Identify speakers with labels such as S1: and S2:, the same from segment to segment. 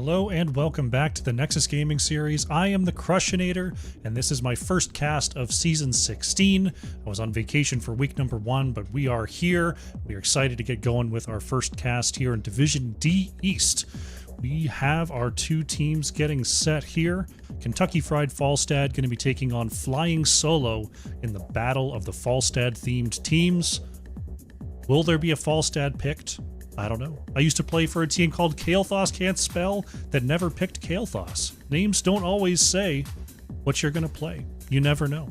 S1: Hello and welcome back to the Nexus Gaming Series. I am the Crushinator, and this is my first cast of Season 16. I was on vacation for week number 1, but we are here. We are excited to get going with our first cast here in Division D East. We have our two teams getting set here. Kentucky Fried Falstad going to be taking on Flying Solo in the Battle of the Falstad-themed teams. Will there be a Falstad picked? I don't know. I used to play for a team called Kael'thas Can't Spell that never picked Kael'thas. Names don't always say what you're going to play. You never know.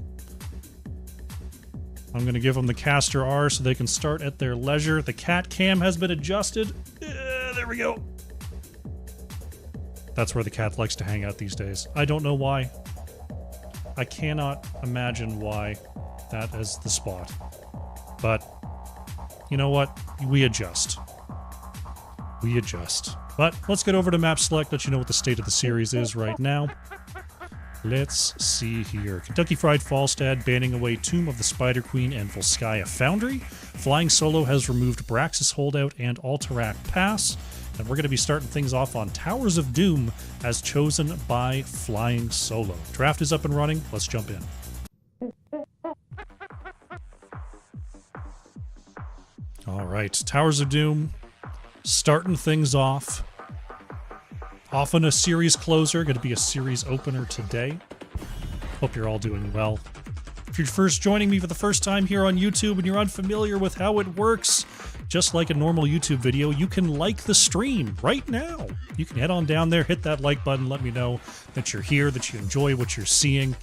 S1: I'm going to give them the caster R so they can start at their leisure. The cat cam has been adjusted. There we go. That's where the cat likes to hang out these days. I don't know why. I cannot imagine why that is the spot. But you know what? We adjust. We adjust. But let's get over to map select, let you know what the state of the series is right now. Let's see here. Kentucky Fried Falstad banning away Tomb of the Spider Queen and Volskaya Foundry. Flying Solo has removed Braxis Holdout and Alterac Pass. And we're going to be starting things off on Towers of Doom as chosen by Flying Solo. Draft is up and running. Let's jump in. All right, Towers of Doom. Starting things off. Often a series closer, going to be a series opener today. Hope you're all doing well. If you're first joining me for the first time here on YouTube and you're unfamiliar with how it works, just like a normal YouTube video, you can like the stream right now. You can head on down there, hit that like button, let me know that you're here, that you enjoy what you're seeing.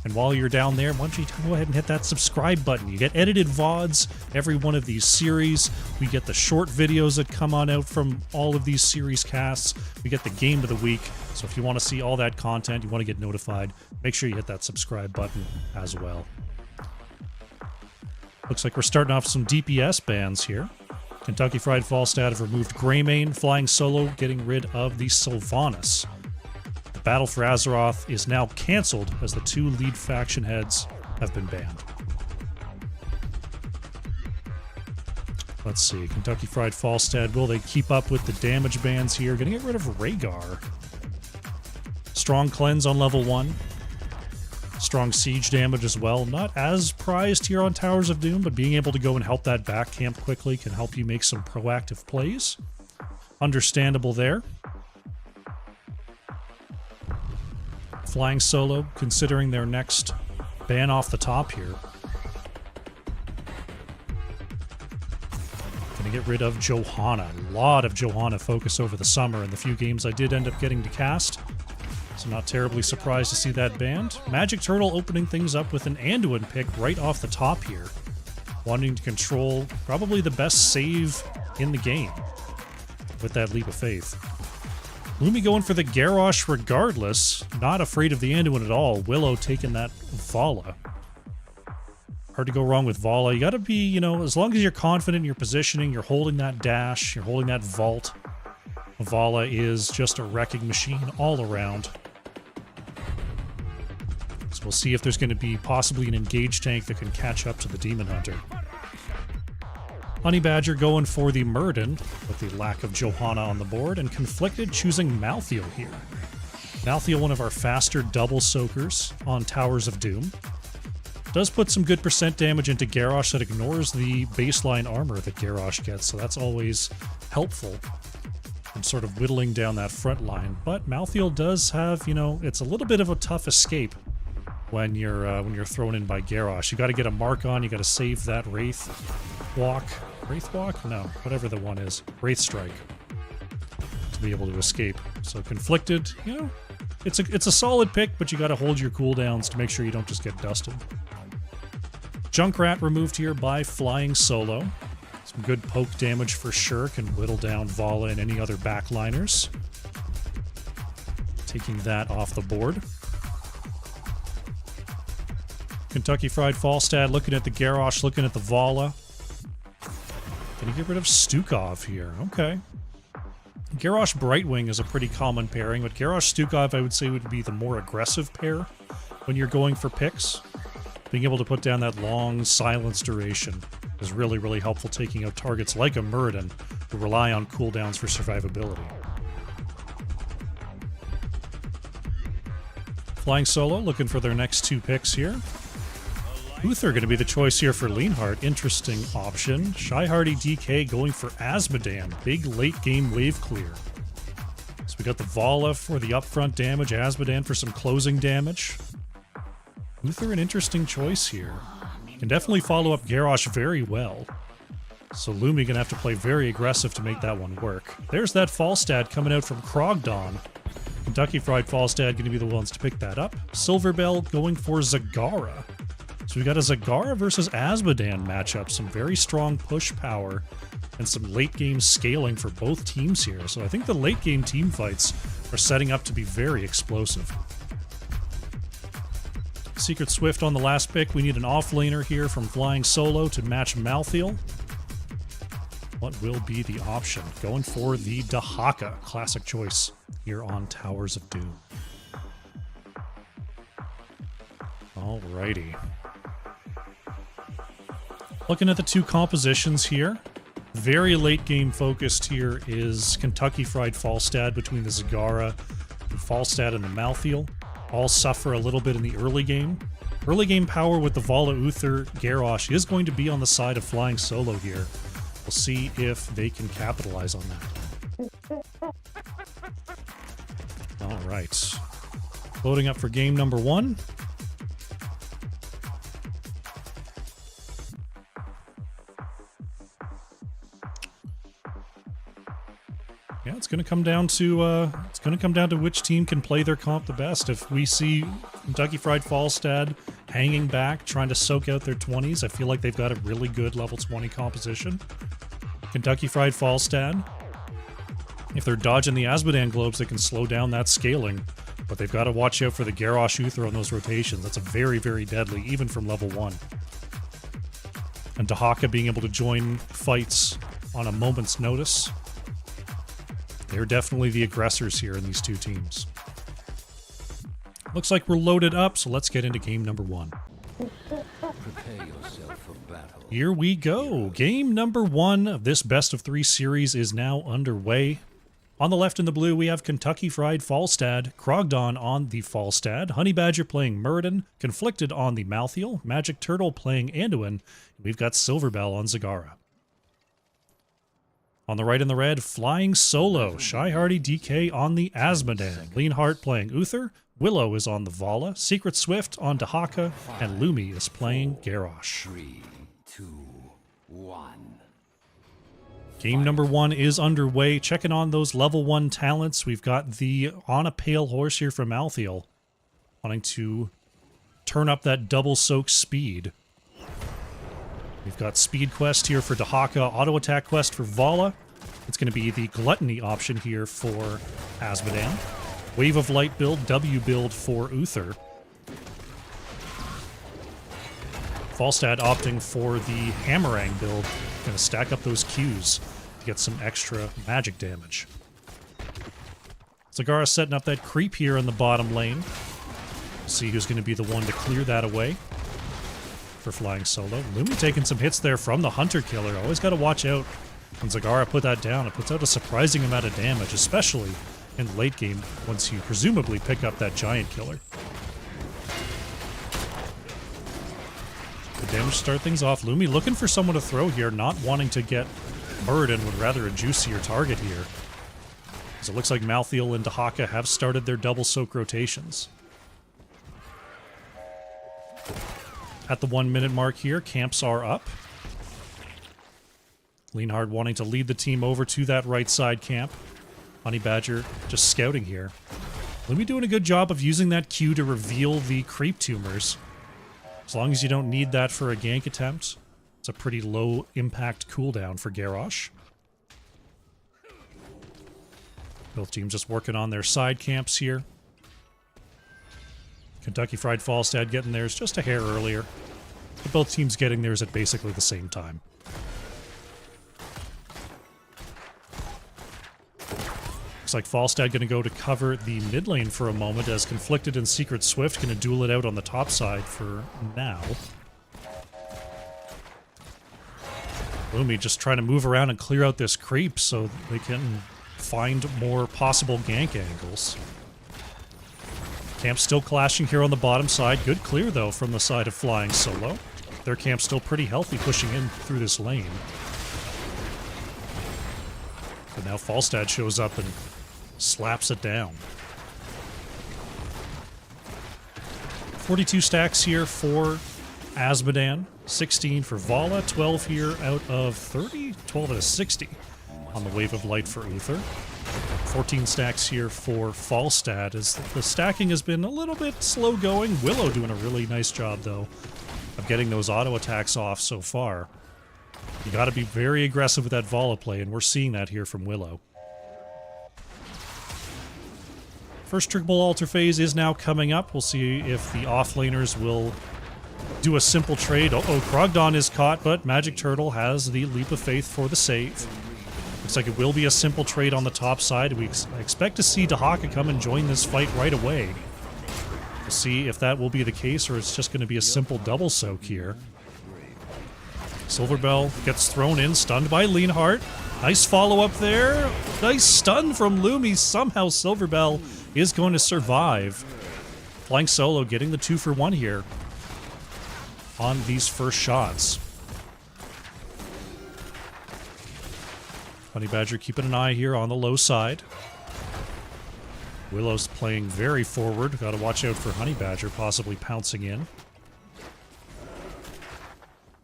S1: And while you're down there, why don't you go ahead and hit that subscribe button. You get edited VODs every one of these series. We get the short videos that come on out from all of these series casts. We get the game of the week. So if you want to see all that content, you want to get notified, make sure you hit that subscribe button as well. Looks like we're starting off some DPS bans here. Kentucky Fried Falstad have removed Greymane, Flying Solo getting rid of the Sylvanas. Battle for Azeroth is now cancelled as the two lead faction heads have been banned. Let's see, Kentucky Fried Falstad, will they keep up with the damage bans here? Gonna get rid of Rhaegar. Strong Cleanse on level 1. Strong siege damage as well. Not as prized here on Towers of Doom, but being able to go and help that back camp quickly can help you make some proactive plays. Understandable there. Flying Solo, considering their next ban off the top here. Gonna get rid of Johanna. A lot of Johanna focus over the summer in the few games I did end up getting to cast. So not terribly surprised to see that banned. Magic Turtle opening things up with an Anduin pick right off the top here. Wanting to control probably the best save in the game with that leap of faith. Lumi going for the Garrosh regardless. Not afraid of the Anduin at all. Willow taking that Vala. Hard to go wrong with Vala. You gotta be, you know, as long as you're confident in your positioning, you're holding that dash, you're holding that vault. Vala is just a wrecking machine all around. So we'll see if there's going to be possibly an engaged tank that can catch up to the Demon Hunter. Honey Badger going for the Murden with the lack of Johanna on the board, and Conflicted choosing Malthael here. Malthael, one of our faster double soakers on Towers of Doom. Does put some good percent damage into Garrosh that ignores the baseline armor that Garrosh gets, so that's always helpful in sort of whittling down that front line. But Malthael does have, you know, it's a little bit of a tough escape when you're thrown in by Garrosh. You got to get a mark on, you got to save that Wraith Walk. Wraith Walk? No, whatever the one is. Wraith Strike. To be able to escape. So Conflicted, you know, it's a solid pick, but you gotta hold your cooldowns to make sure you don't just get dusted. Junkrat removed here by Flying Solo. Some good poke damage for sure. Can whittle down Vala and any other backliners. Taking that off the board. Kentucky Fried Falstad looking at the Garrosh, looking at the Vala. Gonna get rid of Stukov here. Okay. Garrosh Brightwing is a pretty common pairing, but Garrosh Stukov I would say would be the more aggressive pair when you're going for picks. Being able to put down that long silence duration is really, really helpful, taking out targets like a Muradin who rely on cooldowns for survivability. Flying Solo looking for their next 2 picks here. Uther going to be the choice here for Leanhart. Interesting option. Shy Hardy DK going for Azmodan. Big late game wave clear. So we got the Vala for the upfront damage, Azmodan for some closing damage. Uther an interesting choice here. Can definitely follow up Garrosh very well. So Lumi gonna have to play very aggressive to make that one work. There's that Falstad coming out from Krogdon. Kentucky Fried Falstad gonna be the ones to pick that up. Silverbell going for Zagara. So we got a Zagara versus Azmodan matchup. Some very strong push power and some late game scaling for both teams here. So I think the late game team fights are setting up to be very explosive. Secret Swift on the last pick. We need an offlaner here from Flying Solo to match Malthael. What will be the option? Going for the Dahaka, classic choice here on Towers of Doom. Alrighty. Looking at the 2 compositions here. Very late game focused here is Kentucky Fried Falstad between the Zagara, the Falstad, and the Malthael. All suffer a little bit in the early game. Early game power with the Vala, Uther, Garrosh is going to be on the side of Flying Solo here. We'll see if they can capitalize on that. All right. Loading up for game number 1. Yeah, it's going to come down to which team can play their comp the best. If we see Kentucky Fried Falstad hanging back, trying to soak out their 20s, I feel like they've got a really good level 20 composition. Kentucky Fried Falstad, if they're dodging the Azmodan globes, they can slow down that scaling, but they've got to watch out for the Garrosh Uther on those rotations. That's a very, very deadly, even from level 1. And Dahaka being able to join fights on a moment's notice. They're definitely the aggressors here in these 2 teams. Looks like we're loaded up, so let's get into game number 1.
S2: Prepare yourself for battle.
S1: Here we go. Game number 1 of this best of 3 series is now underway. On the left in the blue, we have Kentucky Fried Falstad, Krogdon on the Falstad, Honey Badger playing Muradin, Conflicted on the Malthael, Magic Turtle playing Anduin, and we've got Silverbell on Zagara. On the right in the red, Flying Solo, Shy Hardy DK on the Azmodan, Leanhart playing Uther, Willow is on the Vala, Secret Swift on Dahaka, and Lumi is playing Garrosh.
S2: 3, 2, 1.
S1: Game number 1 is underway. Checking on those level 1 talents. We've got the On a Pale Horse here from Malthael, wanting to turn up that double soak speed. We've got Speed Quest here for Dahaka, Auto Attack Quest for Vala. It's going to be the Gluttony option here for Azmodan. Wave of Light build, W build for Uther. Falstad opting for the Hammerang build. Going to stack up those Qs to get some extra magic damage. Zagara setting up that creep here in the bottom lane. See who's going to be the one to clear that away for Flying Solo. Lumi taking some hits there from the Hunter Killer. Always got to watch out when Zagara put that down. It puts out a surprising amount of damage, especially in the late game once you presumably pick up that Giant Killer. Good damage to start things off. Lumi looking for someone to throw here, not wanting to get Muradin, would rather a juicier target here. As it looks like Malthael and Dahaka have started their double soak rotations. At the 1 minute mark here, camps are up. Leanhard wanting to lead the team over to that right side camp. Honey Badger just scouting here. Lumi doing a good job of using that Q to reveal the creep tumors. As long as you don't need that for a gank attempt, it's a pretty low impact cooldown for Garrosh. Both teams just working on their side camps here. Kentucky Fried Falstad getting theirs just a hair earlier. But both teams getting theirs at basically the same time. Looks like Falstad going to go to cover the mid lane for a moment as Conflicted and Secret Swift going to duel it out on the top side for now. Lumi just trying to move around and clear out this creep so they can find more possible gank angles. Camp still clashing here on the bottom side. Good clear, though, from the side of Flying Solo. Their camp still pretty healthy, pushing in through this lane. But now Falstad shows up and slaps it down. 42 stacks here for Azmodan. 16 for Vala. 12 here out of 30. 12 out of 60 on the Wave of Light for Uther. 14 stacks here for Falstad, as the stacking has been a little bit slow going. Willow doing a really nice job, though, of getting those auto attacks off so far. You got to be very aggressive with that Vala play, and we're seeing that here from Willow. First triple altar phase is now coming up. We'll see if the offlaners will do a simple trade. Krogdon is caught, but Magic Turtle has the Leap of Faith for the save. Looks like it will be a simple trade on the top side. We expect to see Dahaka come and join this fight right away. We'll see if that will be the case, or it's just going to be a simple double soak here. Silverbell gets thrown in, stunned by Leonhardt. Nice follow-up there. Nice stun from Lumi. Somehow Silverbell is going to survive. Flying Solo getting the 2-for-1 here on these first shots. Honey Badger keeping an eye here on the low side. Willow's playing very forward. Got to watch out for Honey Badger possibly pouncing in.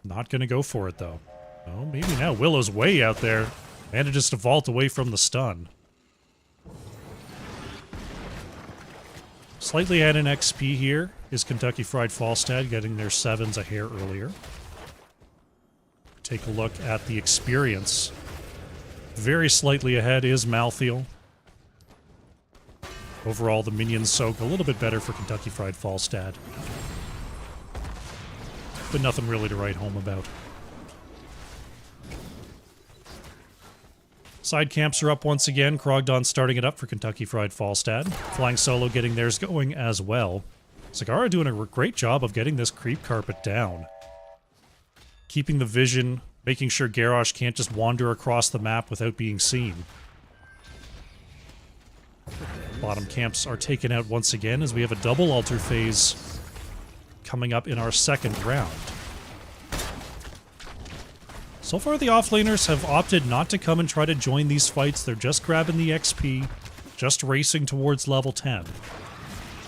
S1: Not going to go for it, though. Oh, maybe now. Willow's way out there. Manages to vault away from the stun. Slightly ahead in XP here is Kentucky Fried Falstad, getting their 7s a hair earlier. Take a look at the experience. Very slightly ahead is Malthael. Overall, the minions soak a little bit better for Kentucky Fried Falstad. But nothing really to write home about. Side camps are up once again. Krogdon starting it up for Kentucky Fried Falstad. Flying Solo getting theirs going as well. Zagara doing a great job of getting this creep carpet down. Keeping the vision, making sure Garrosh can't just wander across the map without being seen. Bottom camps are taken out once again as we have a double altar phase coming up in our second round. So far, the offlaners have opted not to come and try to join these fights. They're just grabbing the XP, just racing towards level 10.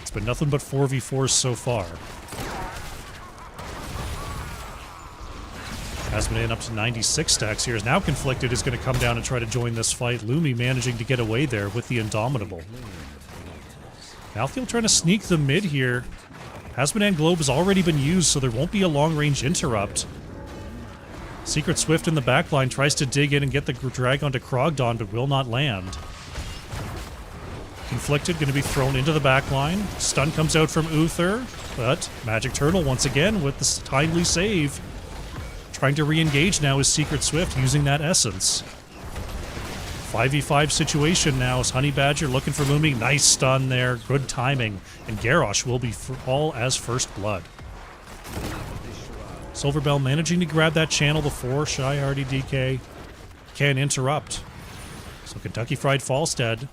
S1: It's been nothing but 4v4s so far. Azmodan up to 96 stacks here is now Conflicted is going to come down and try to join this fight. Lumi managing to get away there with the Indomitable. Malthael trying to sneak the mid here. Azmodan Globe has already been used, so there won't be a long-range interrupt. Secret Swift in the backline tries to dig in and get the drag onto Krogdon, but will not land. Conflicted going to be thrown into the backline. Stun comes out from Uther, but Magic Turtle once again with this timely save. Trying to re-engage now is Secret Swift using that essence. 5v5 situation now is Honey Badger looking for Lumi. Nice stun there. Good timing. And Garrosh will be fall as first blood. Silverbell managing to grab that channel before Shy Hardy DK can interrupt. So Kentucky Fried Falstad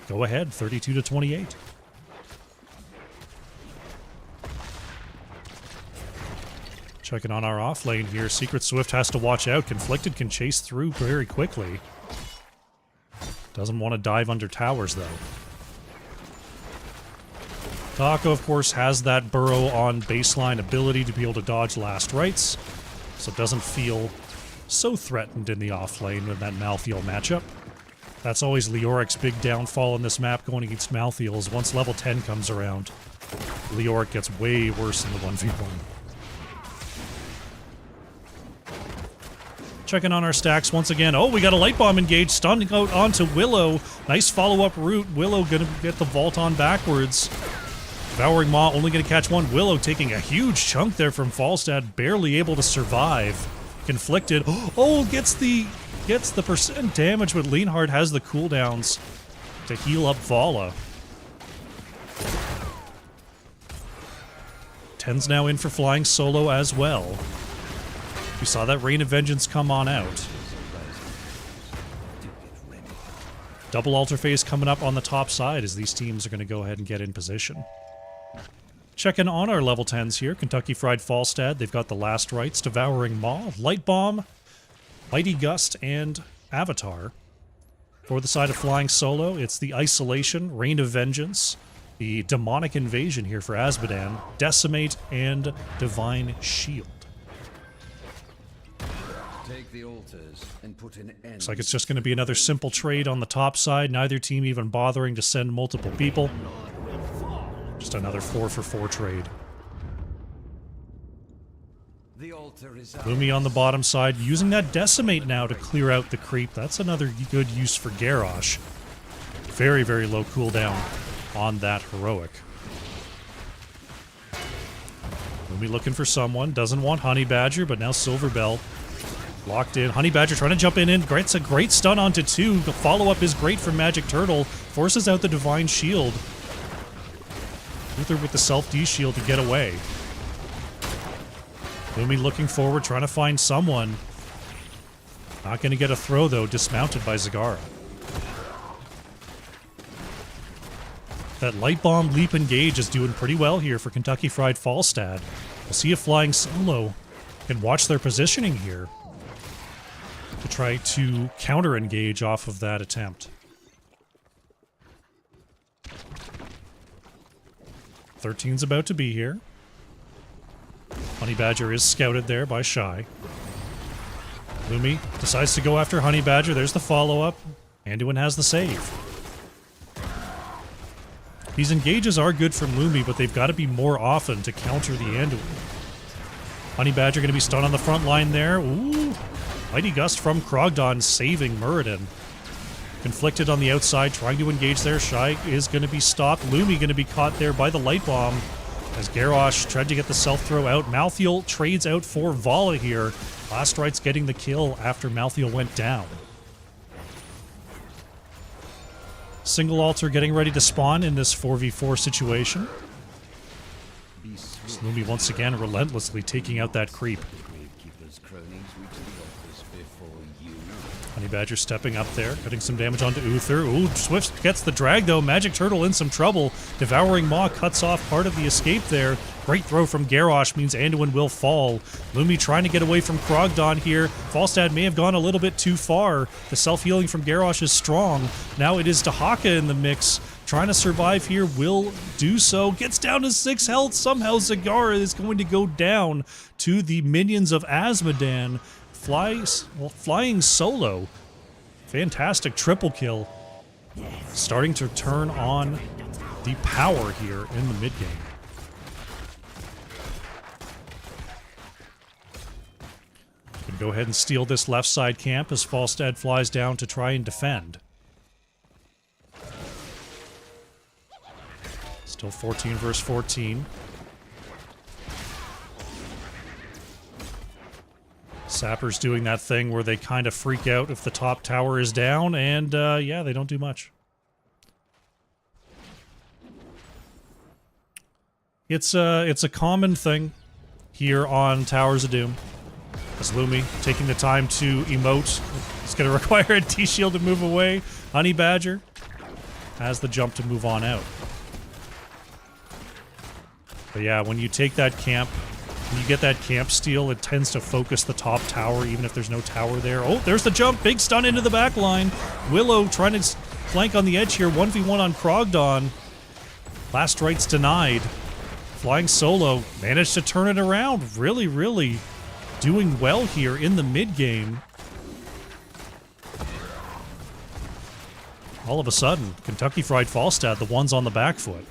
S1: go ahead 32-28. Checking on our off lane here. Secret Swift has to watch out. Conflicted can chase through very quickly. Doesn't want to dive under towers, though. Taco, of course, has that burrow on baseline ability to be able to dodge last rites, so doesn't feel so threatened in the off lane with that Malthael matchup. That's always Leoric's big downfall in this map going against Malthael, is once level 10 comes around, Leoric gets way worse in the 1v1. Checking on our stacks once again. Oh, we got a Light Bomb engaged, stunning out onto Willow. Nice follow-up route. Willow gonna get the vault on backwards. Devouring Maw only gonna catch one. Willow taking a huge chunk there from Falstad, barely able to survive. Conflicted. Oh, gets the percent damage, but Leonhardt has the cooldowns to heal up Vala. 10's now in for Flying Solo as well. We saw that Rain of Vengeance come on out. Double altar phase coming up on the top side as these teams are going to go ahead and get in position. Checking on our level 10s here. Kentucky Fried Falstad, they've got the Last Rites, Devouring Maw, Light Bomb, Mighty Gust, and Avatar. For the side of Flying Solo, it's the Isolation, Reign of Vengeance, the Demonic Invasion here for Azmodan, Decimate, and Divine Shield.
S2: Take the altars and put an end.
S1: Looks like it's just going to be another simple trade on the top side, neither team even bothering to send multiple people. Just another 4-for-4 trade.
S2: The altar is
S1: Lumi on the bottom side, using that Decimate now to clear out the creep. That's another good use for Garrosh. Very, very low cooldown on that heroic. Lumi looking for someone. Doesn't want Honey Badger, but now Silverbell locked in. Honey Badger trying to jump in. Gets a great stun onto 2. The follow-up is great from Magic Turtle. Forces out the Divine Shield. Uther with the self-D-shield to get away. Lumi looking forward, trying to find someone. Not going to get a throw, though. Dismounted by Zagara. That Light Bomb Leap Engage is doing pretty well here for Kentucky Fried Falstad. We'll see if Flying Solo can watch their positioning here to try to counter-engage off of that attempt. 13's about to be here. Honey Badger is scouted there by Shy. Lumi decides to go after Honey Badger. There's the follow-up. Anduin has the save. These engages are good from Lumi, but they've got to be more often to counter the Anduin. Honey Badger going to be stunned on the front line there. Ooh. Mighty Gust from Krogdon saving Muradin. Conflicted on the outside, trying to engage there. Shy is going to be stopped. Lumi going to be caught there by the Light Bomb as Garrosh tried to get the self-throw out. Malthael trades out for Vala here. Last Rites getting the kill after Malthael went down. Single altar getting ready to spawn in this 4v4 situation. Lumi once again relentlessly taking out that creep. Honey Badger stepping up there, cutting some damage onto Uther. Ooh, Swift gets the drag though. Magic Turtle in some trouble. Devouring Maw cuts off part of the escape there. Great throw from Garrosh means Anduin will fall. Lumi trying to get away from Krogdon here. Falstad may have gone a little bit too far. The self-healing from Garrosh is strong. Now it is Dahaka in the mix. Trying to survive here, will do so. Gets down to 6 health. Somehow Zagara is going to go down to the minions of Azmodan. Flying Solo. Fantastic triple kill. Starting to turn on the power here in the mid-game. Can go ahead and steal this left side camp as Falstad flies down to try and defend. Still 14 versus 14. Sapper's doing that thing where they kind of freak out if the top tower is down, and yeah, they don't do much. It's a common thing here on Towers of Doom. As Lumi taking the time to emote. It's going to require a T-shield to move away. Honey Badger has the jump to move on out. But yeah, when you take that camp, when you get that camp steal, it tends to focus the top tower, even if there's no tower there. Oh, there's the jump. Big stun into the back line. Willow trying to flank on the edge here. 1v1 on Krogdon. Last Rites denied. Flying Solo managed to turn it around. Really, really doing well here in the mid-game. All of a sudden, Kentucky Fried Falstad, the ones on the back foot.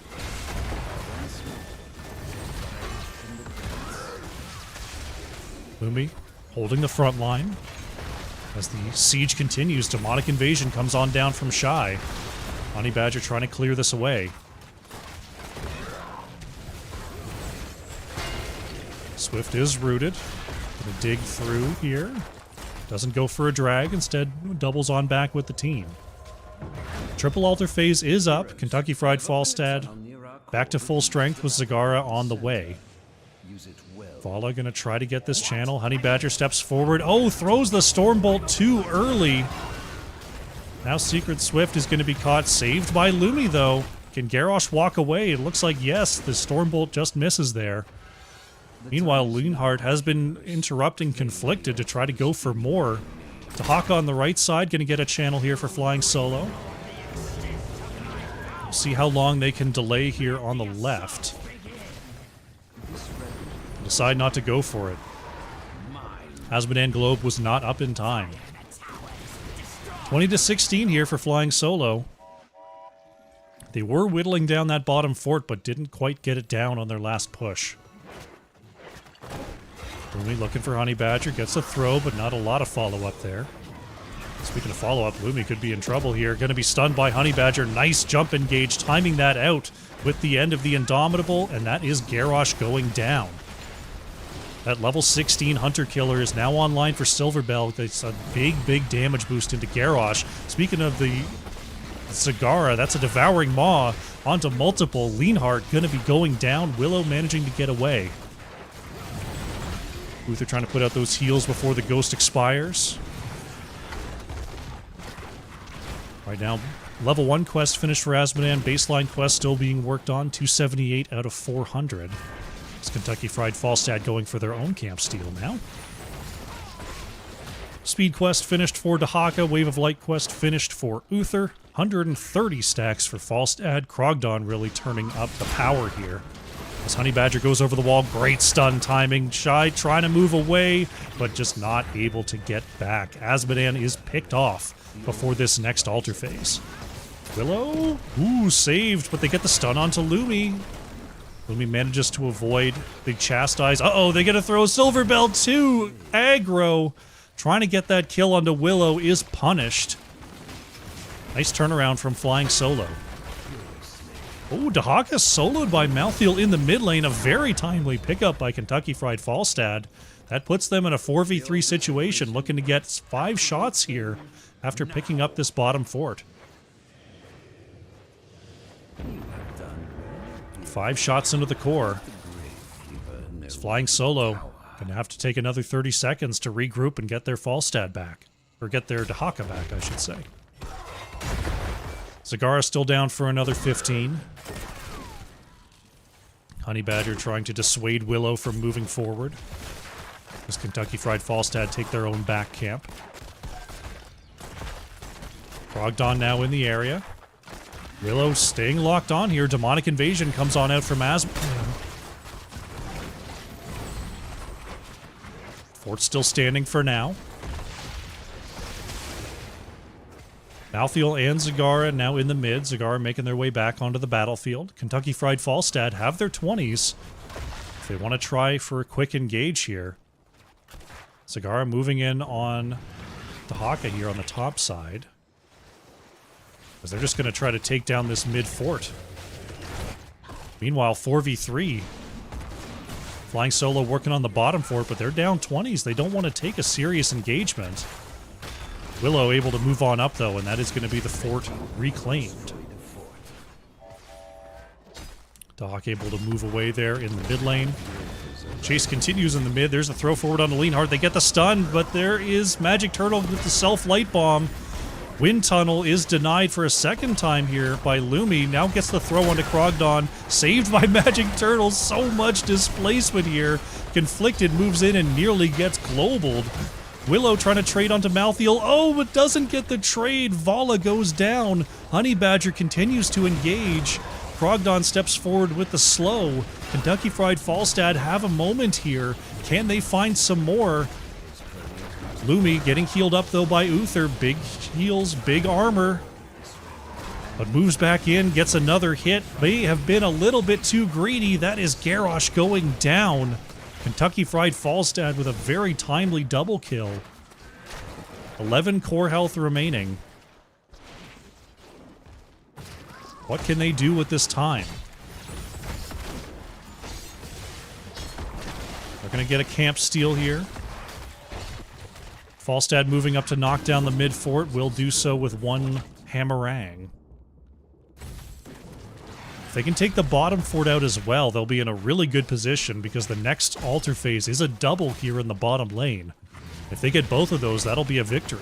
S1: Lumi holding the front line. As the siege continues, Demonic Invasion comes on down from Shy. Honey Badger trying to clear this away. Swift is rooted. Gonna dig through here. Doesn't go for a drag, instead doubles on back with the team. Triple altar phase is up. Kentucky Fried Falstad back to full strength with Zagara on the way. Vala gonna try to get this channel. Honey Badger steps forward. Oh, throws the Stormbolt too early. Now Secret Swift is gonna be caught. Saved by Lumi, though. Can Garrosh walk away? It looks like yes, the Stormbolt just misses there. Meanwhile, Leonhardt has been interrupting Conflicted to try to go for more. Dahaka on the right side, going to get a channel here for Flying Solo. We'll see how long they can delay here on the left. Decide not to go for it. Hasmodan Globe was not up in time. 20-16 here for Flying Solo. They were whittling down that bottom fort, but didn't quite get it down on their last push. Lumi looking for Honey Badger, gets a throw, but not a lot of follow-up there. Speaking of follow-up, Lumi could be in trouble here. Going to be stunned by Honey Badger. Nice jump engage, timing that out with the end of the Indomitable, and that is Garrosh going down. That level 16 Hunter Killer is now online for Silverbell. That's a big damage boost into Garrosh. Speaking of the Zagara, that's a Devouring Maw onto multiple. Leonhardt going to be going down. Willow managing to get away. Uther trying to put out those heals before the ghost expires. Right now, level 1 quest finished for Hasmodan. Baseline quest still being worked on. 278 out of 400. It's Kentucky Fried Falstad going for their own camp steal now. Speed quest finished for Dahaka. Wave of Light quest finished for Uther. 130 stacks for Falstad. Krogdon really turning up the power here. As Honey Badger goes over the wall, great stun timing. Shy trying to move away, but just not able to get back. Hasmodan is picked off before this next altar phase. Willow? Ooh, saved, but they get the stun onto Lumi. Lumi manages to avoid the chastise. Uh-oh, they get a throw. Silverbell too. Aggro. Trying to get that kill onto Willow is punished. Nice turnaround from Flying Solo. Oh, Dahaka soloed by Malthael in the mid lane. A very timely pickup by Kentucky Fried Falstad. That puts them in a 4v3 situation, looking to get 5 shots here after picking up this bottom fort. 5 shots into the core. It's Flying Solo gonna have to take another 30 seconds to regroup and get their Falstad back. Or get their Dahaka back, I should say. Zagara still down for another 15. Honey Badger trying to dissuade Willow from moving forward. As Kentucky Fried Falstad take their own back camp. Krogdon now in the area. Willow staying locked on here. Demonic Invasion comes on out from Hasmodan. Fort's still standing for now. Malthael and Zagara now in the mid. Zagara making their way back onto the battlefield. Kentucky Fried Falstad have their 20s. If they want to try for a quick engage here. Zagara moving in on Dahaka here on the top side. Because they're just going to try to take down this mid fort. Meanwhile, 4v3. Flying Solo working on the bottom fort, but they're down 20s. They don't want to take a serious engagement. Willow able to move on up, though, and that is going to be the fort reclaimed. Dahaka able to move away there in the mid lane. Chase continues in the mid. There's a throw forward on the Leonhardt. They get the stun, but there is Magic Turtle with the self-light bomb. Wind Tunnel is denied for a second time here by Lumi. Now gets the throw onto Krogdon. Saved by Magic Turtle. So much displacement here. Conflicted moves in and nearly gets globaled. Willow trying to trade onto Malthael. Oh, but doesn't get the trade. Vala goes down. Honey Badger continues to engage. Krogdon steps forward with the slow. Kentucky Fried Falstad have a moment here. Can they find some more? Lumi getting healed up, though, by Uther. Big heals, big armor. But moves back in, gets another hit. May have been a little bit too greedy. That is Garrosh going down. Kentucky Fried Falstad with a very timely double kill. 11 core health remaining. What can they do with this time? They're going to get a camp steal here. Falstad moving up to knock down the mid fort will do so with one hammerang. If they can take the bottom fort out as well, they'll be in a really good position because the next altar phase is a double here in the bottom lane. If they get both of those, that'll be a victory.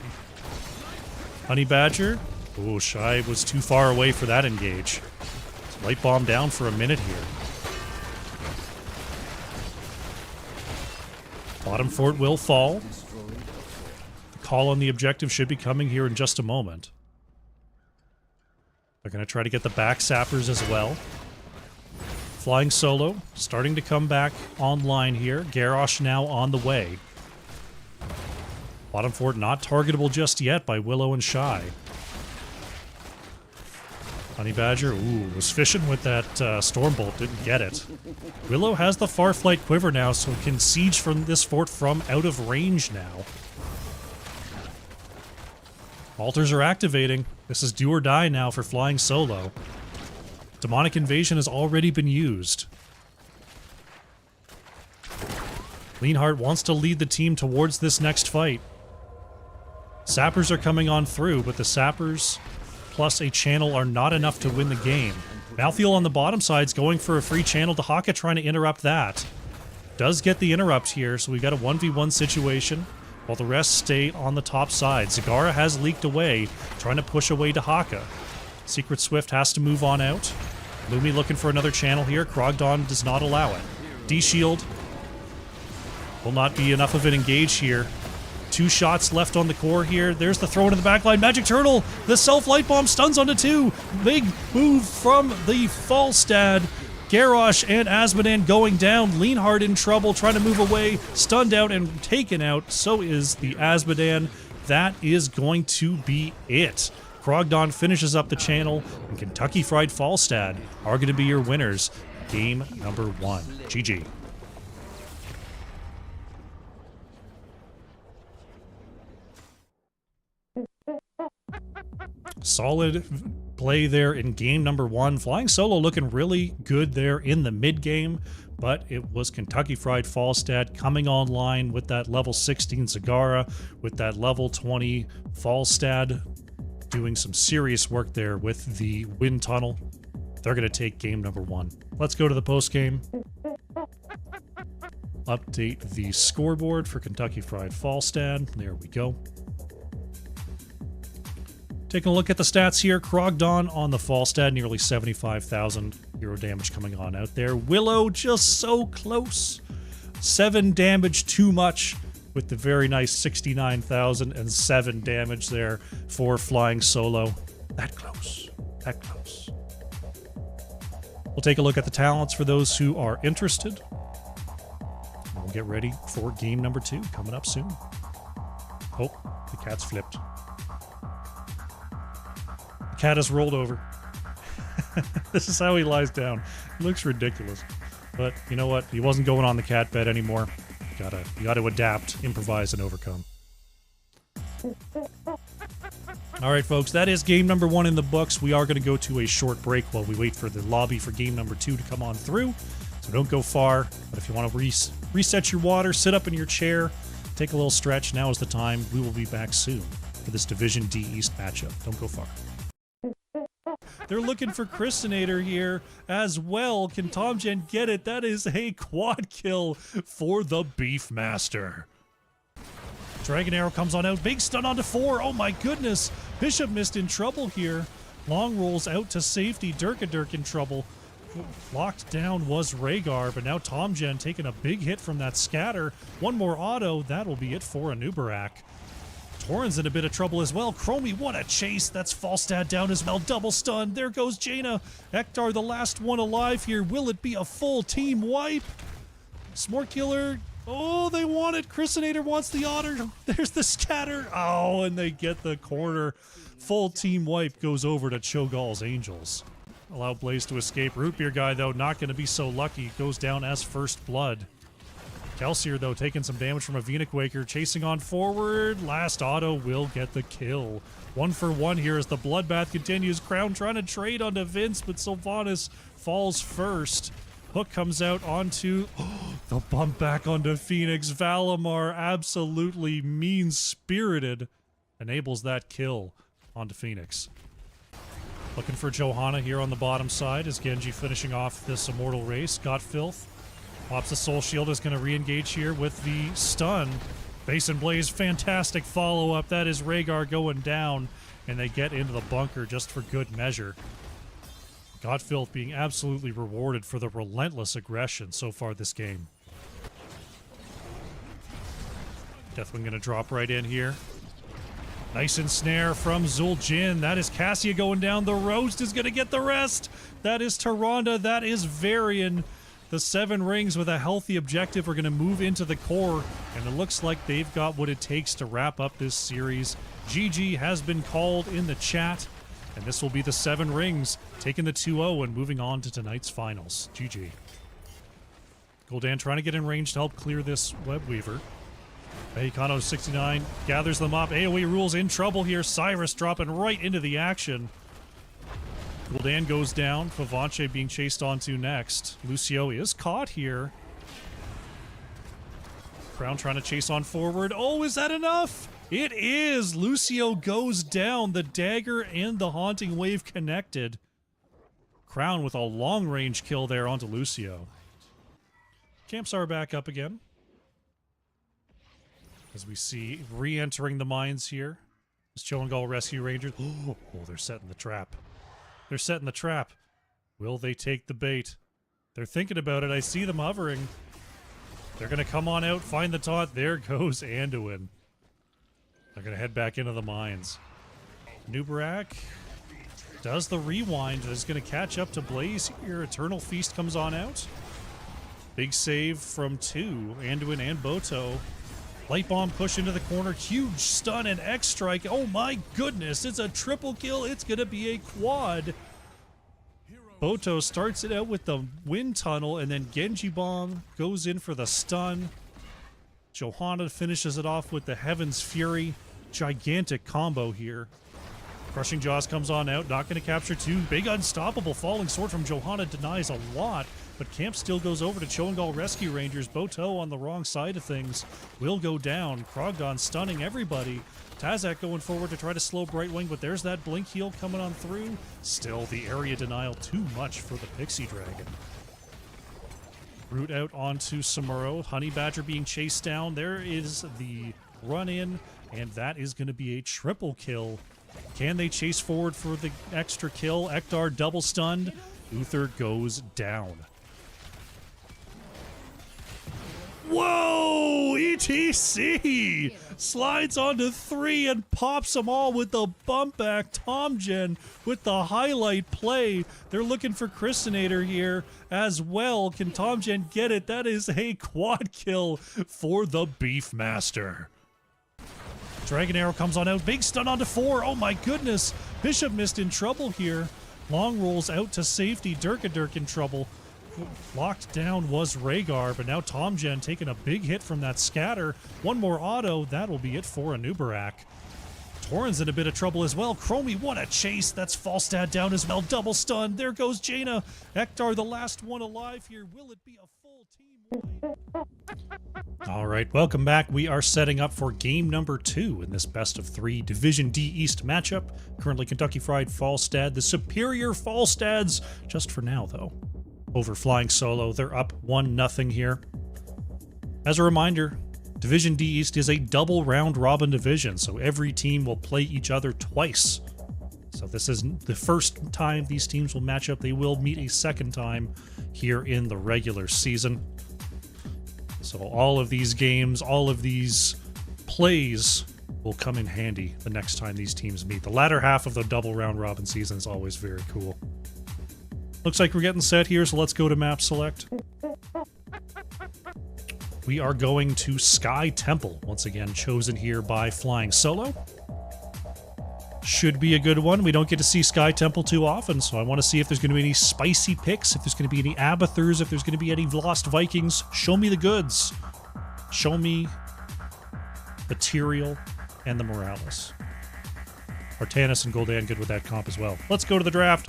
S1: Honey Badger. Oh, Shy was too far away for that engage. Light bomb down for a minute here. Bottom fort will fall. The call on the objective should be coming here in just a moment. They're going to try to get the back sappers as well. Flying Solo starting to come back online here. Garrosh now on the way. Bottom fort not targetable just yet by Willow and Shy. Honey Badger, was fishing with that Stormbolt, didn't get it. Willow has the Farflight Quiver now, so can siege from this fort from out of range now. Altars are activating. This is do or die now for Flying Solo. Demonic Invasion has already been used. Leanheart wants to lead the team towards this next fight. Sappers are coming on through, but the Sappers plus a channel are not enough to win the game. Malthael on the bottom side's going for a free channel to Haka, trying to interrupt that. Does get the interrupt here, so we got a 1v1 situation, while the rest stay on the top side. Zagara has leaked away, trying to push away to Haka. Secret Swift has to move on out. Lumi looking for another channel here. Krogdon does not allow it. D-Shield will not be enough of an engage here. 2 shots left on the core here. There's the throw into the backline. Magic Turtle, the self-light bomb stuns onto 2. Big move from the Falstad. Garrosh and Azmodan going down. Leanheart in trouble, trying to move away. Stunned out and taken out. So is the Azmodan. That is going to be it. Krogdon finishes up the channel, and Kentucky Fried Falstad are going to be your winners. Game number 1. GG. Solid play there in game number 1. Flying Solo looking really good there in the mid-game, but it was Kentucky Fried Falstad coming online with that level 16 Zagara, with that level 20 Falstad doing some serious work there with the wind tunnel. They're going to take game number 1. Let's go to the post-game. Update the scoreboard for Kentucky Fried Falstad. There we go. Taking a look at the stats here. Krogdon on the Falstad, nearly 75,000 hero damage coming on out there. Willow just so close. 7 damage too much with the very nice 69,007 damage there for Flying Solo. That close. That close. We'll take a look at the talents for those who are interested. We'll get ready for game number 2 coming up soon. Oh, the cat's flipped. Cat has rolled over. This is how he lies down. It looks ridiculous. But you know what? He wasn't going on the cat bed anymore. You gotta adapt, improvise, and overcome. Alright folks, that is game number 1 in the books. We are going to go to a short break while we wait for the lobby for game number 2 to come on through. So don't go far. But if you want to reset your water, sit up in your chair, take a little stretch, now is the time. We will be back soon for this Division D East matchup. Don't go far. They're looking for Christinator here as well. Can TomGen get it? That is a quad kill for the Beefmaster. Dragon Arrow comes on out. Big stun onto 4. Oh my goodness. Bishop missed in trouble here. Long rolls out to safety. Dirk in trouble. Locked down was Rhaegar, but now TomGen taking a big hit from that scatter. One more auto. That'll be it for Anubarak. Torrens in a bit of trouble as well. Chromie, what a chase. That's Falstad down as well. Double stun. There goes Jaina. Ektar, the last one alive here. Will it be a full team wipe? Smort Killer. Oh, they want it. Christinator wants the otter. There's the scatter. Oh, and they get the corner. Full team wipe goes over to Cho'Gall's Angels. Allow Blaze to escape. Root Beer Guy, though, not going to be so lucky. Goes down as first blood. Kelsier, though, taking some damage from a Venic Waker, chasing on forward. Last auto will get the kill. 1 for 1 here as the bloodbath continues. Crown trying to trade onto Vince, but Sylvanas falls first. Hook comes out onto the bump back onto Phoenix. Valimar, absolutely mean-spirited, enables that kill onto Phoenix. Looking for Johanna here on the bottom side as Genji finishing off this Immortal race. Got Filth. Pops the Soul Shield, is going to re-engage here with the stun. Basin Blaze, fantastic follow-up. That is Rhaegar going down, and they get into the bunker just for good measure. Godfilth being absolutely rewarded for the relentless aggression so far this game. Deathwing going to drop right in here. Nice ensnare from Zul'jin. That is Cassia going down. The roast is going to get the rest. That is Tyrande. That is Varian. The 7 rings with a healthy objective are going to move into the core, and it looks like they've got what it takes to wrap up this series. GG has been called in the chat, and this will be the 7 rings, taking the 2-0 and moving on to tonight's finals. GG. Gul'dan trying to get in range to help clear this Web Weaver. Mexicano 69 gathers them up. AoE rules in trouble here. Cyrus dropping right into the action. Gul'dan goes down. Favanche being chased onto next. Lucio is caught here. Crown trying to chase on forward. Oh, is that enough? It is! Lucio goes down. The dagger and the haunting wave connected. Crown with a long-range kill there onto Lucio. Camps are back up again. As we see re-entering the mines here. As Cho'Gahl Rescue Rangers. Oh, they're setting the trap. They're setting the trap. Will they take the bait? They're thinking about it. I see them hovering. They're going to come on out, find the taunt. There goes Anduin. They're going to head back into the mines. Nubarak does the rewind. Is going to catch up to Blaze here. Eternal Feast comes on out. Big save from 2. Anduin and Boto. Light Bomb push into the corner. Huge stun and X strike. Oh my goodness. It's a triple kill. It's going to be a quad. Boto starts it out with the wind tunnel, and then Genji Bomb goes in for the stun. Johanna finishes it off with the Heaven's Fury. Gigantic combo here. Crushing Jaws comes on out. Not going to capture 2. Big unstoppable falling sword from Johanna denies a lot. But Camp still goes over to Cho'Gahl Rescue Rangers. Boto on the wrong side of things will go down. Krogdon stunning everybody. Tazak going forward to try to slow Brightwing, but there's that blink heal coming on through. Still, the area denial too much for the Pixie Dragon. Root out onto Samuro. Honey Badger being chased down. There is the run-in, and that is going to be a triple kill. Can they chase forward for the extra kill? Ektar double stunned. Uther goes down. Whoa! ETC slides onto 3 and pops them all with the bump back. Tomgen with the highlight play. They're looking for Christinator here as well. Can Tomgen get it? That is a quad kill for the Beefmaster. Dragon Arrow comes on out. Big stun onto 4. Oh my goodness. Bishop missed in trouble here. Long rolls out to safety. Durkadurk in trouble. Locked down was Rhaegar, but now Tomgen taking a big hit from that scatter. One more auto, that'll be it for Anubarak. Torrens in a bit of trouble as well. Chromie, what a chase. That's Falstad down as well. Double stun. There goes Jaina. Ektar, the last one alive here. Will it be a full team wipe? All right, welcome back. We are setting up for game number 2 in this best of 3 Division D East matchup. Currently Kentucky Fried Falstad, the superior Falstads, just for now though. Over Flying Solo. They're up 1-0 here. As a reminder, Division D East is a double round robin division, so every team will play each other twice. So this isn't the first time these teams will match up. They will meet a second time here in the regular season. So all of these games, all of these plays will come in handy the next time these teams meet. The latter half of the double round robin season is always very cool. Looks like we're getting set here, so let's go to map select. We are going to Sky Temple, once again chosen here by Flying Solo. Should be a good one. We don't get to see Sky Temple too often, so I want to see if there's going to be any spicy picks, if there's going to be any Abathurs, if there's going to be any Lost Vikings. Show me the goods. Show me the Tyrael and the Morales. Artanis and Gul'dan good with that comp as well. Let's go to the draft.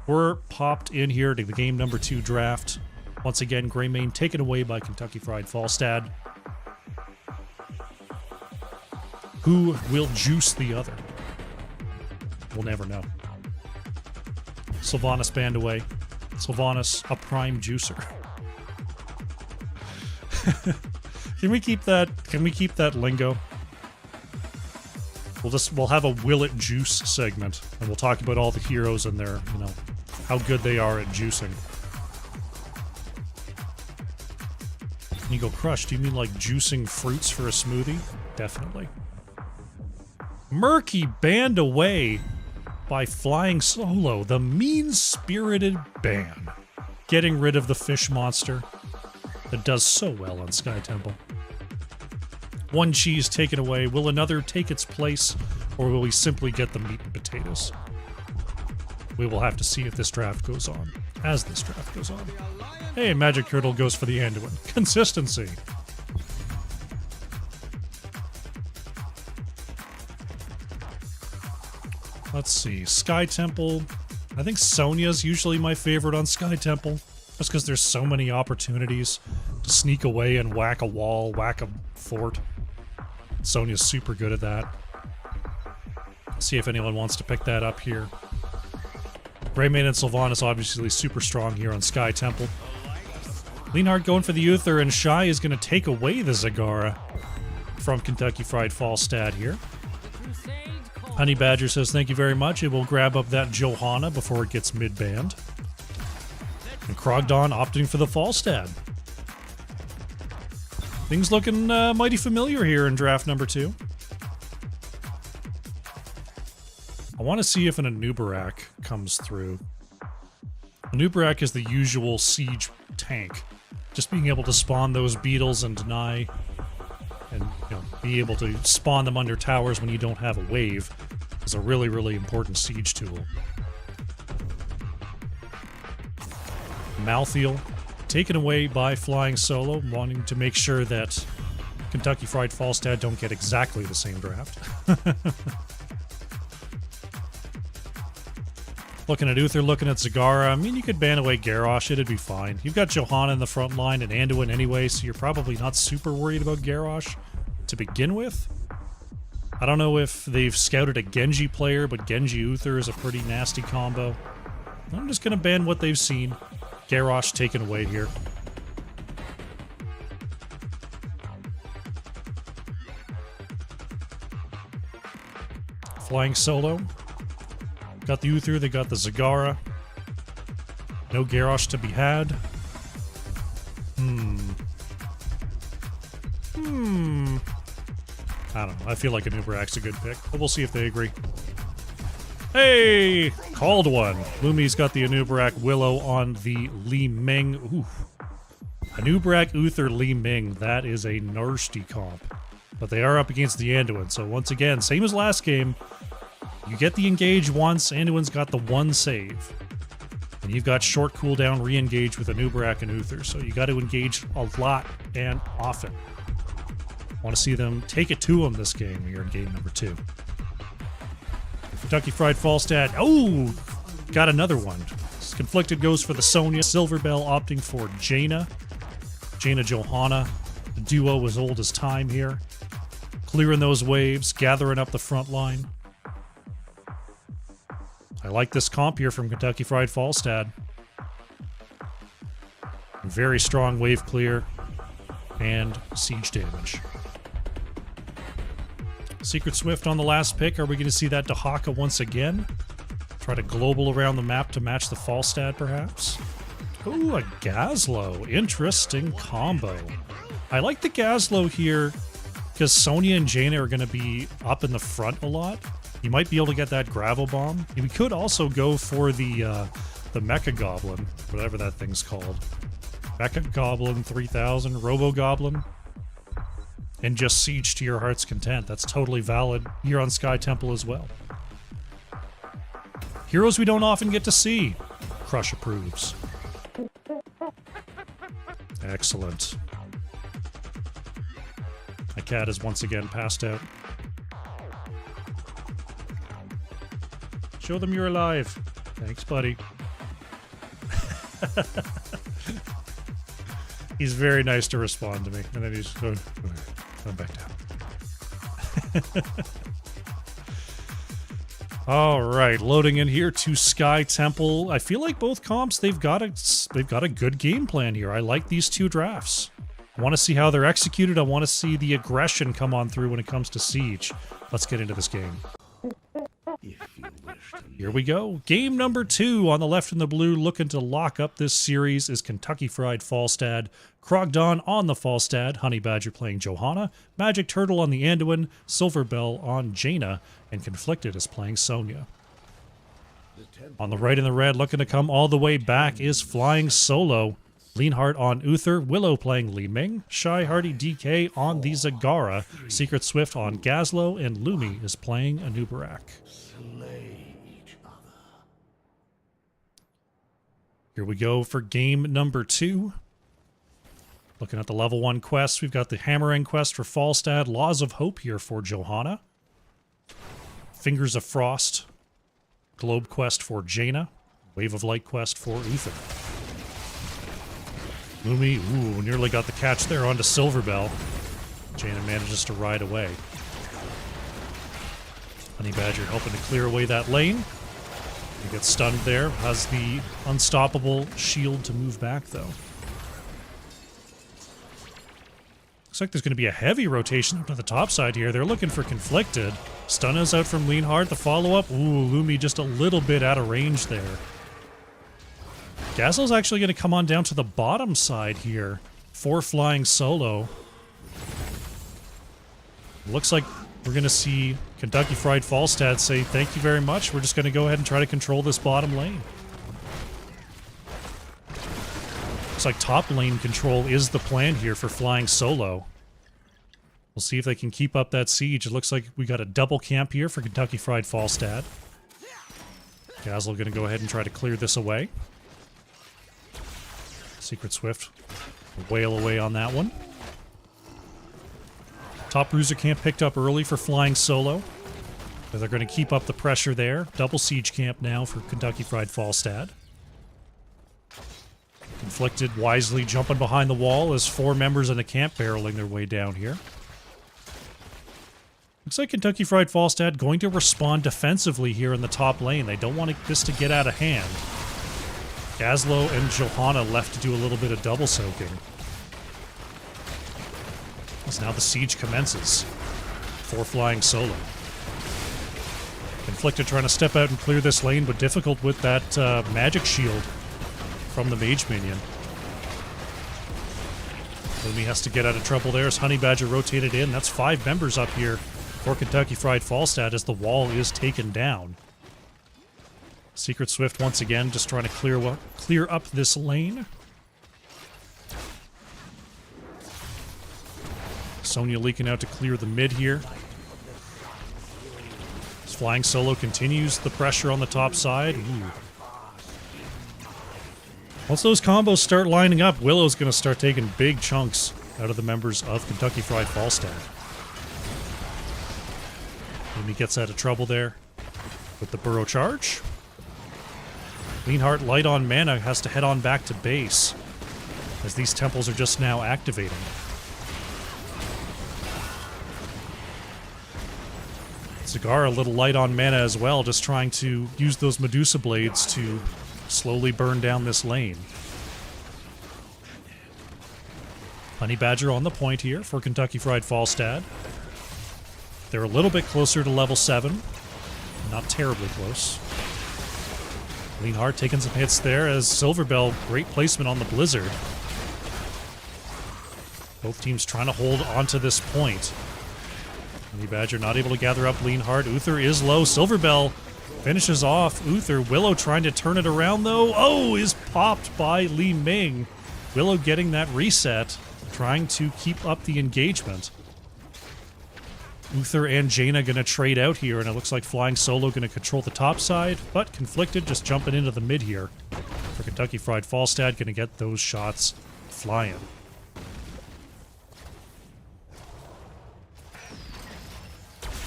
S1: We're popped in here to the game number 2 draft. Once again, Greymane taken away by Kentucky Fried Falstad. Who will juice the other? We'll never know. Sylvanas banned away. Sylvanas, a prime juicer. Can we keep that lingo? We'll have a Will It Juice segment, and we'll talk about all the heroes and their, you know, how good they are at juicing. And you go, Krush, do you mean like juicing fruits for a smoothie? Definitely. Murky banned away by Flying Solo, the mean-spirited ban. Getting rid of the fish monster that does so well on Sky Temple. One cheese taken away. Will another take its place, or will we simply get the meat and potatoes? We will have to see if this draft goes on. As this draft goes on. Hey, Magic Turtle goes for the Anduin. Consistency. Let's see. Sky Temple. I think Sonya's usually my favorite on Sky Temple. Just because there's so many opportunities to sneak away and whack a wall, whack a fort. Sonya's super good at that. See if anyone wants to pick that up here. Greymane and Sylvanas obviously super strong here on Sky Temple. Leonhardt going for the Uther, and Shy is going to take away the Zagara from Kentucky Fried Falstad here. Honey Badger says thank you very much. It will grab up that Johanna before it gets mid-banned. And Krogdon opting for the Falstad. Things looking mighty familiar here in draft number 2. I want to see if an Anubarak comes through. Anubarak is the usual siege tank. Just being able to spawn those beetles and deny, and you know, be able to spawn them under towers when you don't have a wave is a really, really important siege tool. Malthael, taken away by Flying Solo, wanting to make sure that Kentucky Fried Falstad don't get exactly the same draft. Looking at Uther, looking at Zagara. I mean, you could ban away Garrosh, it'd be fine. You've got Johanna in the front line and Anduin anyway, so you're probably not super worried about Garrosh to begin with. I don't know if they've scouted a Genji player, but Genji Uther is a pretty nasty combo. I'm just going to ban what they've seen. Garrosh taken away here. Flying Solo. Got the Uther, they got the Zagara. No Garrosh to be had. I don't know. I feel like Anubarak's a good pick, but we'll see if they agree. Hey! Called one. Lumi's got the Anubarak Willow on the Li Ming. Ooh. Anubarak Uther Li Ming. That is a nasty comp. But they are up against the Anduin, so once again, same as last game. You get the engage once, Anduin's got the one save. And you've got short cooldown re-engage with Anubarak and Uther, so you got to engage a lot and often. Want to see them take it to them this game here in game number 2. Kentucky Fried Falstad. Oh! Got another one. Conflicted goes for the Sonya. Silverbell opting for Jaina. Jaina Johanna. The duo as old as time here. Clearing those waves, gathering up the front line. I like this comp here from Kentucky Fried Falstad. Very strong wave clear and siege damage. Secret Swift on the last pick. Are we going to see that Dahaka once again? Try to global around the map to match the Falstad, perhaps? Ooh, a Gazlo. Interesting combo. I like the Gazlo here because Sonya and Jaina are going to be up in the front a lot. You might be able to get that Gravel Bomb. We could also go for the Mecha Goblin, whatever that thing's called. Mecha Goblin 3000, Robo Goblin. And just siege to your heart's content. That's totally valid here on Sky Temple as well. Heroes we don't often get to see. Krush approves. Excellent. My cat is once again passed out. Show them you're alive. Thanks, buddy. He's very nice to respond to me. And then he's going back down. All right, loading in here to Sky Temple. I feel like both comps, they've got a good game plan here. I like these two drafts. I want to see how they're executed. I want to see the aggression come on through when it comes to siege. Let's get into this game. Here we go. Game number 2 on the left in the blue, looking to lock up this series is Kentucky Fried Falstad. Krogdon on the Falstad, Honey Badger playing Johanna, Magic Turtle on the Anduin, Silver Bell on Jaina, and Conflicted is playing Sonya. On the right in the red, looking to come all the way back is Flying Solo. Leanheart on Uther, Willow playing Li Ming, Shy Hardy DK on the Zagara, Secret Swift on Gazlo, and Lumi is playing Anubarak. Here we go for game number 2. Looking at the level 1 quests, we've got the Hammering quest for Falstad, Laws of Hope here for Johanna, Fingers of Frost, Globe quest for Jaina, Wave of Light quest for Uther. Lumi, ooh, nearly got the catch there onto Silverbell. Jaina manages to ride away. Honey Badger helping to clear away that lane. He gets stunned there, has the unstoppable shield to move back though. Looks like there's going to be a heavy rotation up to the top side here. They're looking for Conflicted. Stun is out from Leanheart. The follow-up. Ooh, Lumi just a little bit out of range there. Gazlo's actually going to come on down to the bottom side here for Flying Solo. Looks like we're going to see Kentucky Fried Falstad say, thank you very much. We're just going to go ahead and try to control this bottom lane. Looks like top lane control is the plan here for Flying Solo. We'll see if they can keep up that siege. It looks like we got a double camp here for Kentucky Fried Falstad. Gazlo going to go ahead and try to clear this away. Secret Swift wail away on that one. Top bruiser camp picked up early for Flying Solo. But they're going to keep up the pressure there. Double siege camp now for Kentucky Fried Falstad. Conflicted wisely jumping behind the wall as 4 members in the camp barreling their way down here. Looks like Kentucky Fried Falstad going to respond defensively here in the top lane. They don't want this to get out of hand. Gazlo and Johanna left to do a little bit of double soaking. As now the siege commences for Flying Solo. Conflicted trying to step out and clear this lane, but difficult with that magic shield from the mage minion. Lumi has to get out of trouble there as Honey Badger rotated in. That's 5 members up here for Kentucky Fried Falstad as the wall is taken down. Secret Swift once again just trying to clear up this lane. Sonya leaking out to clear the mid here. As Flying Solo continues the pressure on the top side. Ooh. Once those combos start lining up, Willow's going to start taking big chunks out of the members of Kentucky Fried Falstad. Lumi gets out of trouble there with the burrow charge. Leanheart light on mana has to head on back to base as these temples are just now activating. Zagara a little light on mana as well, just trying to use those Medusa blades to slowly burn down this lane. Honey Badger on the point here for Kentucky Fried Falstad. They're a little bit closer to level 7. Not terribly close. Leanheart taking some hits there as Silverbell, great placement on the Blizzard. Both teams trying to hold onto this point. Honey Badger not able to gather up Leanheart. Uther is low. Silverbell finishes off Uther. Willow trying to turn it around though. Oh, is popped by Li Ming. Willow getting that reset, trying to keep up the engagement. Uther and Jaina going to trade out here, and it looks like Flying Solo going to control the top side, but Conflicted just jumping into the mid here. For Kentucky Fried Falstad, going to get those shots flying.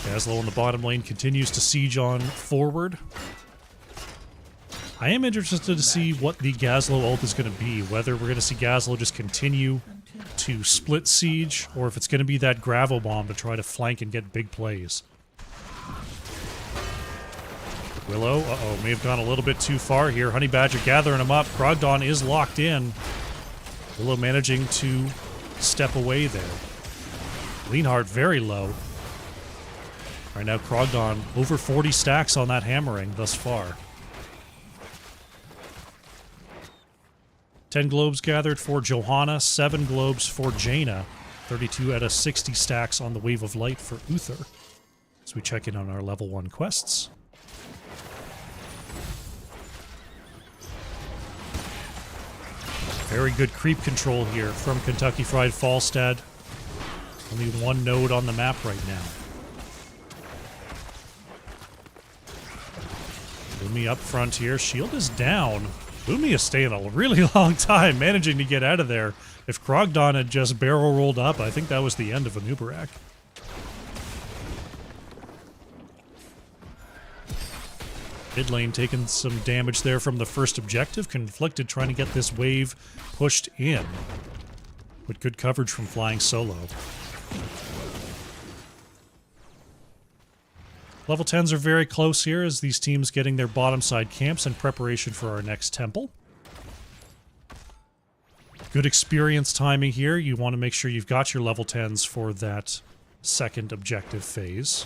S1: Gazlo in the bottom lane continues to siege on forward. I am interested to see what the Gazlo ult is going to be, whether we're going to see Gazlo just continue to split siege, or if it's going to be that gravel bomb to try to flank and get big plays. Willow, may have gone a little bit too far here. Honey Badger gathering him up. Krogdon is locked in. Willow managing to step away there. Leonhardt very low. Right now, Krogdon over 40 stacks on that hammering thus far. 10 globes gathered for Johanna, 7 globes for Jaina. 32 out of 60 stacks on the Wave of Light for Uther. As we check in on our level 1 quests. Very good creep control here from Kentucky Fried Falstad. Only one node on the map right now. Lumi up front here. Shield is down. Lumi is staying a really long time, managing to get out of there. If Krogdon had just barrel rolled up, I think that was the end of Anubarak. Mid lane taking some damage there from the first objective. Conflicted trying to get this wave pushed in. With good coverage from Flying Solo. Level 10s are very close here as these teams getting their bottom side camps in preparation for our next temple. Good experience timing here. You want to make sure you've got your level 10s for that second objective phase.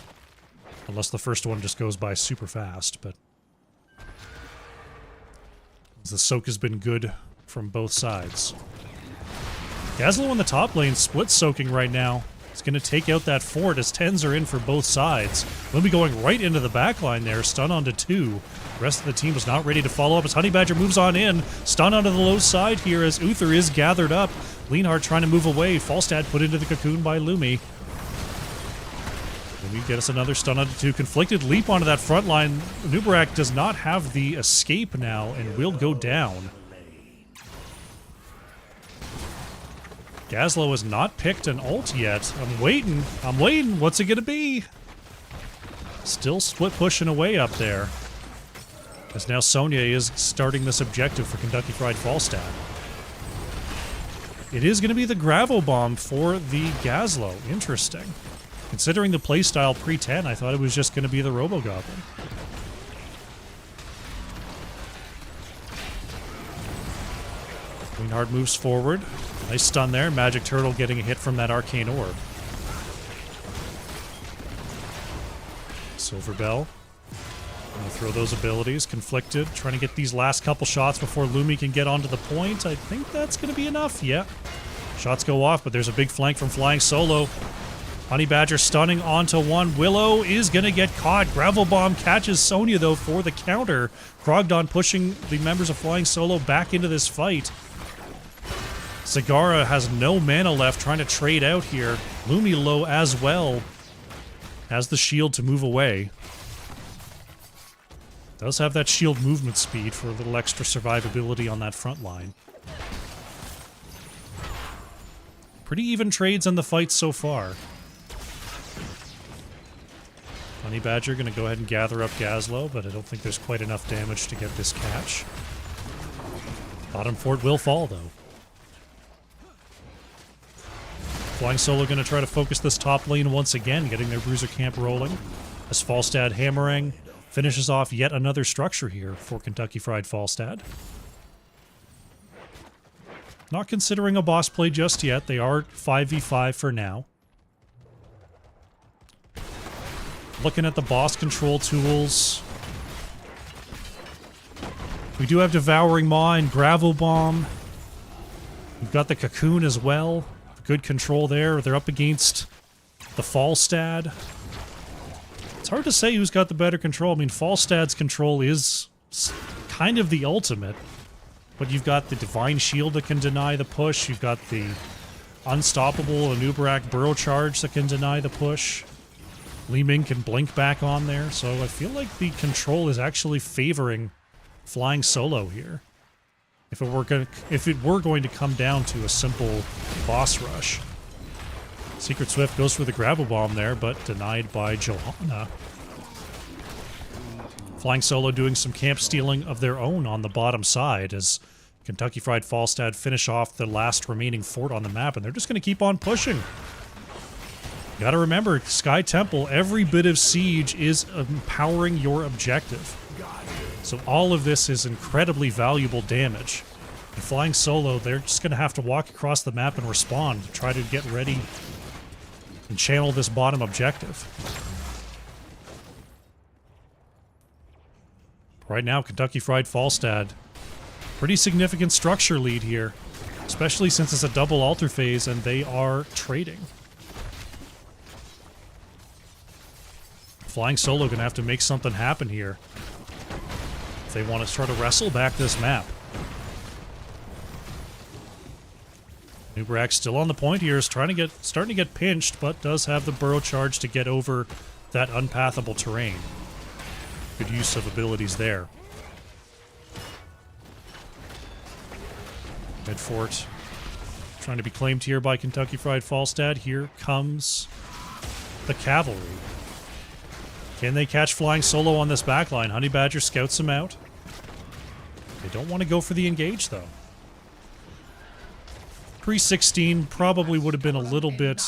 S1: Unless the first one just goes by super fast, but the soak has been good from both sides. Gazlo in the top lane split soaking right now. It's going to take out that fort as 10s are in for both sides. Lumi going right into the back line there. Stun onto 2. The rest of the team is not ready to follow up as Honey Badger moves on in. Stun onto the low side here as Uther is gathered up. Leonhardt trying to move away. Falstad put into the cocoon by Lumi. Lumi get us another stun onto 2. Conflicted leap onto that front line. Anubarak does not have the escape now and will go down. Gazlo has not picked an ult yet. I'm waiting. What's it gonna be? Still split pushing away up there. As now Sonya is starting this objective for Kentucky Fried Falstad. It is gonna be the Gravo Bomb for the Gazlo. Interesting. Considering the playstyle pre-10, I thought it was just gonna be the Robo-Goblin. Leonhardt moves forward. Nice stun there. Magic Turtle getting a hit from that Arcane Orb. Silver Bell. Gonna throw those abilities. Conflicted. Trying to get these last couple shots before Lumi can get onto the point. I think that's going to be enough. Yeah. Shots go off, but there's a big flank from Flying Solo. Honey Badger stunning onto 1. Willow is going to get caught. Gravel Bomb catches Sonya, though, for the counter. Krogdon pushing the members of Flying Solo back into this fight. Zagara has no mana left, trying to trade out here. Lumi low as well. Has the shield to move away. Does have that shield movement speed for a little extra survivability on that front line. Pretty even trades in the fight so far. Honey Badger going to go ahead and gather up Gazlo, but I don't think there's quite enough damage to get this catch. Bottom fort will fall, though. Flying Solo going to try to focus this top lane once again, getting their bruiser camp rolling. As Falstad hammering finishes off yet another structure here for Kentucky Fried Falstad. Not considering a boss play just yet. They are 5v5 for now. Looking at the boss control tools. We do have Devouring Maw and Gravel Bomb. We've got the Cocoon as well. Good control there. They're up against the Falstad. It's hard to say who's got the better control. I mean, Falstad's control is kind of the ultimate. But you've got the Divine Shield that can deny the push. You've got the Unstoppable Anubarak Burrow Charge that can deny the push. Li Ming can blink back on there. So I feel like the control is actually favoring Flying Solo here. If it were going to come down to a simple boss rush. Secret Swift goes for the Gravel Bomb there, but denied by Johanna. Flying Solo doing some camp stealing of their own on the bottom side as Kentucky Fried Falstad finish off the last remaining fort on the map, and they're just going to keep on pushing. Gotta remember, Sky Temple, every bit of siege is empowering your objective. So all of this is incredibly valuable damage. And Flying Solo, they're just going to have to walk across the map and respond to try to get ready and channel this bottom objective. Right now, Kentucky Fried Falstad, pretty significant structure lead here, especially since it's a double altar phase and they are trading. Flying Solo going to have to make something happen here if they want to try to wrestle back this map. Nubrak still on the point here, is starting to get pinched, but does have the burrow charge to get over that unpathable terrain. Good use of abilities there. Midfort trying to be claimed here by Kentucky Fried Falstad. Here comes the cavalry. Can they catch Flying Solo on this backline? Honey Badger scouts him out. They don't want to go for the engage, though. Pre-16 probably would have been a little bit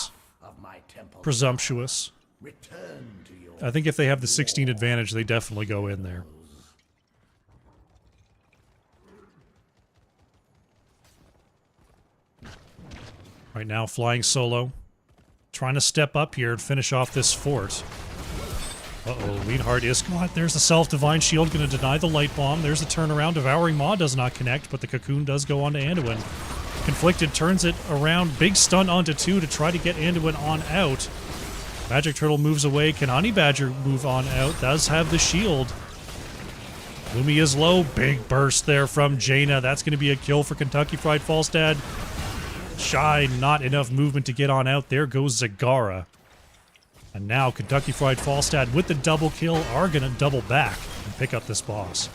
S1: presumptuous. I think if they have the 16 advantage, they definitely go in there. Right now, Flying Solo trying to step up here and finish off this fort. Uh-oh, Leanhard is caught. There's the Self-Divine Shield, going to deny the Light Bomb. There's the turnaround. Devouring Maw does not connect, but the Cocoon does go on to Anduin. Conflicted turns it around. Big stun onto 2 to try to get Anduin on out. Magic Turtle moves away. Can Honey Badger move on out? Does have the shield. Lumi is low. Big burst there from Jaina. That's going to be a kill for Kentucky Fried Falstad. Shy, not enough movement to get on out. There goes Zagara. And now Kentucky Fried Falstad with the double kill are going to double back and pick up this boss.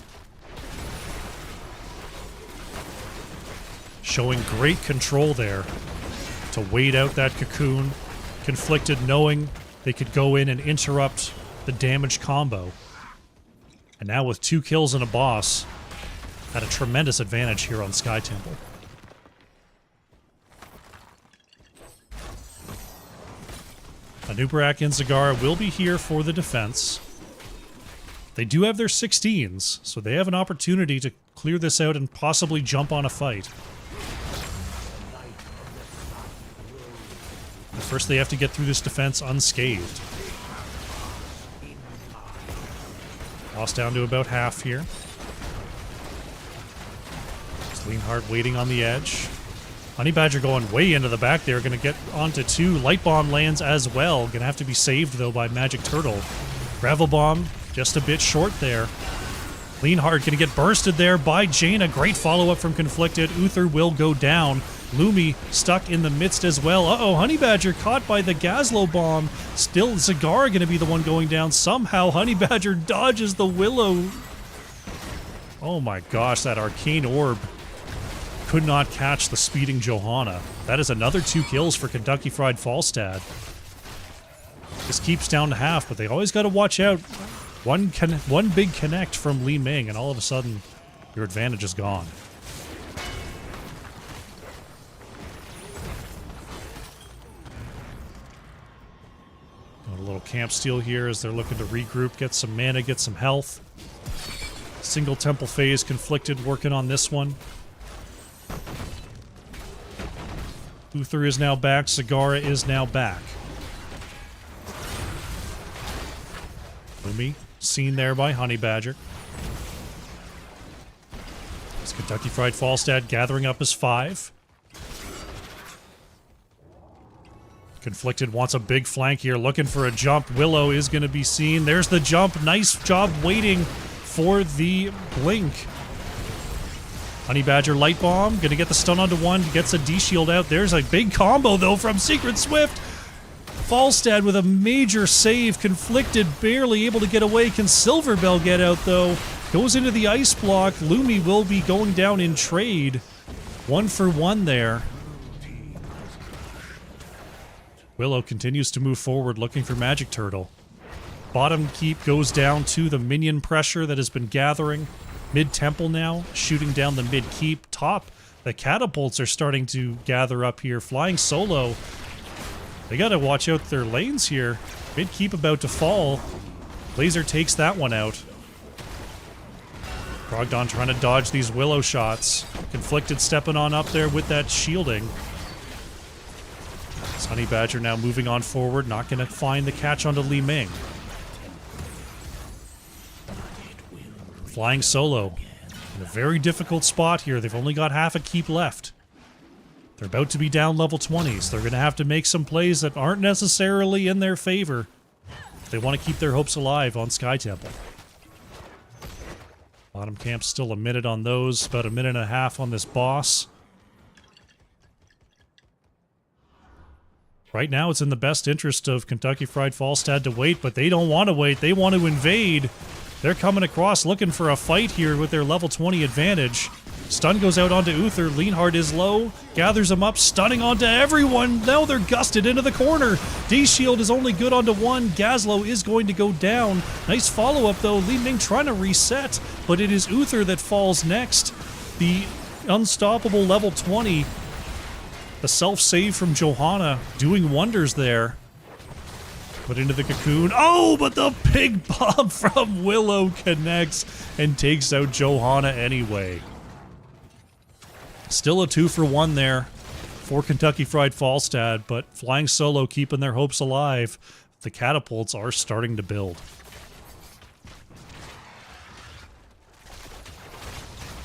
S1: Showing great control there to wait out that Cocoon. Conflicted, knowing they could go in and interrupt the damage combo. And now with 2 kills and a boss, at a tremendous advantage here on Sky Temple. Anubarak and Zagara will be here for the defense. They do have their 16s, so they have an opportunity to clear this out and possibly jump on a fight. But first they have to get through this defense unscathed. Lost down to about half here. Leanhard waiting on the edge. Honey Badger going way into the back there. Going to get onto 2. Light Bomb lands as well. Going to have to be saved, though, by Magic Turtle. Gravel Bomb just a bit short there. Leanhard going to get bursted there by Jaina. Great follow-up from Conflicted. Uther will go down. Lumi stuck in the midst as well. Uh-oh, Honey Badger caught by the Gazlo Bomb. Still, Zagara going to be the one going down. Somehow, Honey Badger dodges the Willow. Oh my gosh, that Arcane Orb could not catch the speeding Johanna. That is another 2 kills for Kentucky Fried Falstad. This keeps down to half, but they always got to watch out. One big connect from Li Ming, and all of a sudden, your advantage is gone. Got a little camp steal here as they're looking to regroup, get some mana, get some health. Single Temple phase, Conflicted working on this one. Uther is now back. Zagara is now back. Lumi, seen there by Honey Badger. It's Kentucky Fried Falstad gathering up his 5. Conflicted wants a big flank here, looking for a jump. Willow is going to be seen. There's the jump. Nice job waiting for the blink. Honey Badger Light Bomb, gonna get the stun onto 1, gets a D-Shield out. There's a big combo, though, from Secret Swift. Falstad with a major save. Conflicted, barely able to get away. Can Silverbell get out, though? Goes into the ice block. Lumi will be going down in trade. 1 for 1 there. Willow continues to move forward, looking for Magic Turtle. Bottom keep goes down to the minion pressure that has been gathering. Mid-temple now, shooting down the mid-keep. Top, the catapults are starting to gather up here. Flying Solo, they gotta watch out their lanes here. Mid-keep about to fall. Laser takes that one out. Brogdon trying to dodge these Willow shots. Conflicted stepping on up there with that shielding. Honey Badger now moving on forward, not going to find the catch onto Li Ming. Flying Solo in a very difficult spot here. They've only got half a keep left. They're about to be down level 20s. They're going to have to make some plays that aren't necessarily in their favor if they want to keep their hopes alive on Sky Temple. Bottom camp still a minute on those, about a minute and a half on this boss. Right now, it's in the best interest of Kentucky Fried Falstad to wait, but they don't want to wait. They want to invade. They're coming across looking for a fight here with their level 20 advantage. Stun goes out onto Uther. Leonhard is low, gathers him up, stunning onto everyone. Now they're gusted into the corner. D-Shield is only good onto one. Gazlowe is going to go down. Nice follow-up, though. Li Ming trying to reset, but it is Uther that falls next. The unstoppable level 20. The self-save from Johanna doing wonders there. Put into the cocoon. Oh, but the big bomb from Willow connects and takes out Johanna anyway. Still a 2-for-1 there for Kentucky Fried Falstad, but Flying Solo keeping their hopes alive. The catapults are starting to build.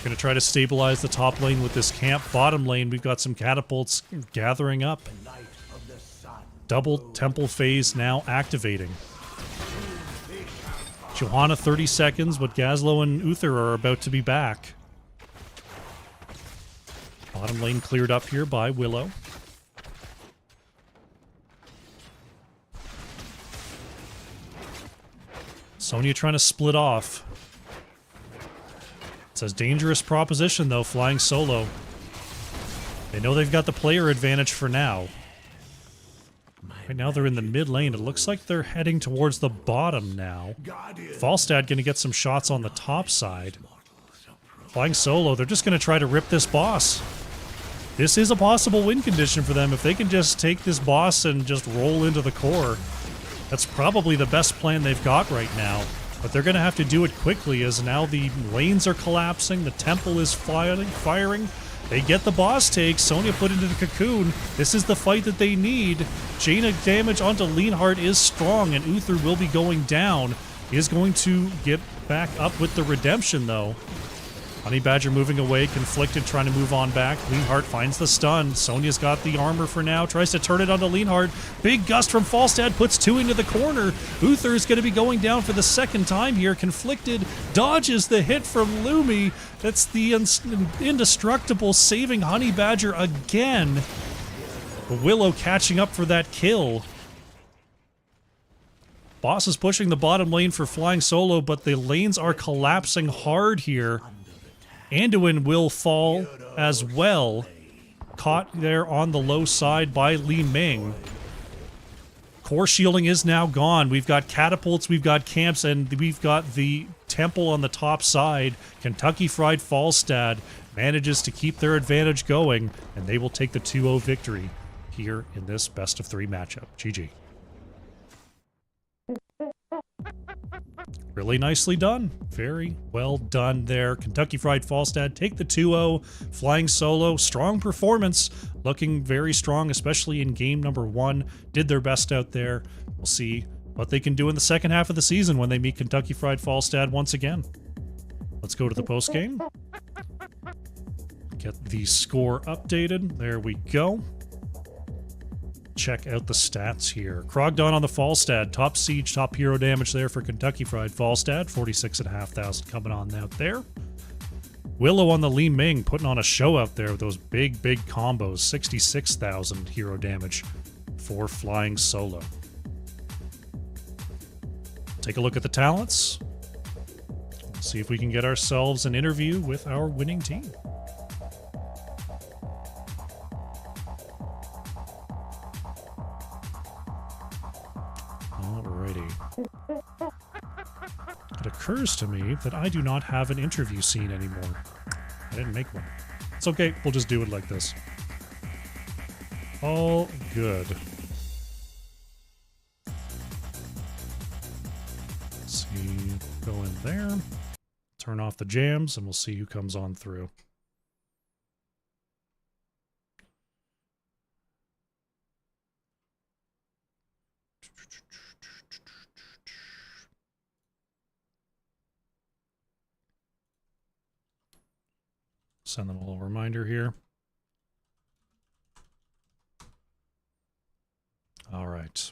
S1: Going to try to stabilize the top lane with this camp. Bottom lane, we've got some catapults gathering up. Double temple phase now activating. Johanna 30 seconds, but Gazlowe and Uther are about to be back. Bottom lane cleared up here by Willow. Sonya trying to split off. It's a dangerous proposition, though, Flying Solo. They know they've got the player advantage for now. Right now they're in the mid lane. It looks like they're heading towards the bottom now. Falstad going to get some shots on the top side. Flying Solo, they're just going to try to rip this boss. This is a possible win condition for them. If they can just take this boss and just roll into the core, that's probably the best plan they've got right now. But they're going to have to do it quickly as now the lanes are collapsing, the temple is firing. They get the boss take. Sonya put into the cocoon. This is the fight that they need. Chain of damage onto Leonhard is strong, and Uther will be going down. He is going to get back up with the redemption, though. Honey Badger moving away, Conflicted trying to move on back. Leonhard finds the stun. Sonya's got the armor for now, tries to turn it onto Leonhard. Big gust from Falstad puts two into the corner. Uther is going to be going down for the second time here. Conflicted dodges the hit from Lumi. That's the indestructible saving Honey Badger again. Willow catching up for that kill. Boss is pushing the bottom lane for Flying Solo, but the lanes are collapsing hard here. Anduin will fall as well. Caught there on the low side by Li Ming. Core shielding is now gone. We've got catapults, we've got camps, and we've got the temple on the top side. Kentucky Fried Falstad manages to keep their advantage going, and they will take the 2-0 victory here in this best-of-3 matchup. GG. Really nicely done. Very well done there. Kentucky Fried Falstad take the 2-0. Flying Solo, strong performance. Looking very strong, especially in game number 1. Did their best out there. We'll see what they can do in the second half of the season when they meet Kentucky Fried Falstad once again. Let's go to the postgame. Get the score updated. There we go. Check out the stats here. Krogdon on the Falstad. Top siege, top hero damage there for Kentucky Fried Falstad. 46,500 coming on out there. Willow on the Li Ming putting on a show out there with those big combos. 66,000 hero damage for Flying Solo. Take a look at the talents. See if we can get ourselves an interview with our winning team. It occurs to me that I do not have an interview scene anymore. I didn't make one. It's okay, we'll just do it like this. All good. Let's see, go in there. turn off the jams, and we'll see who comes on through. Send them a little reminder here. All right.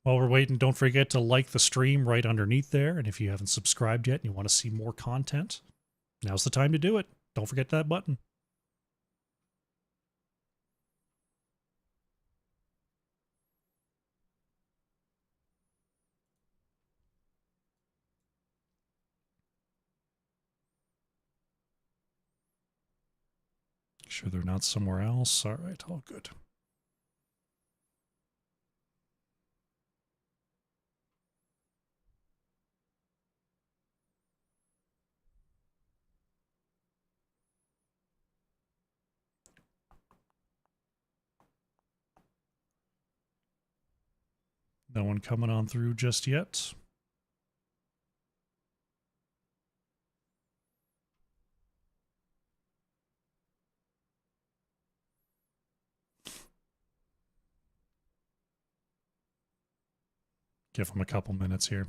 S1: While we're waiting, don't forget to like the stream right underneath there. And if you haven't subscribed yet and you want to see more content, now's the time to do it. Don't forget that button. Make sure they're not somewhere else. All right, all good. No one coming on through just yet. Give them a couple minutes here.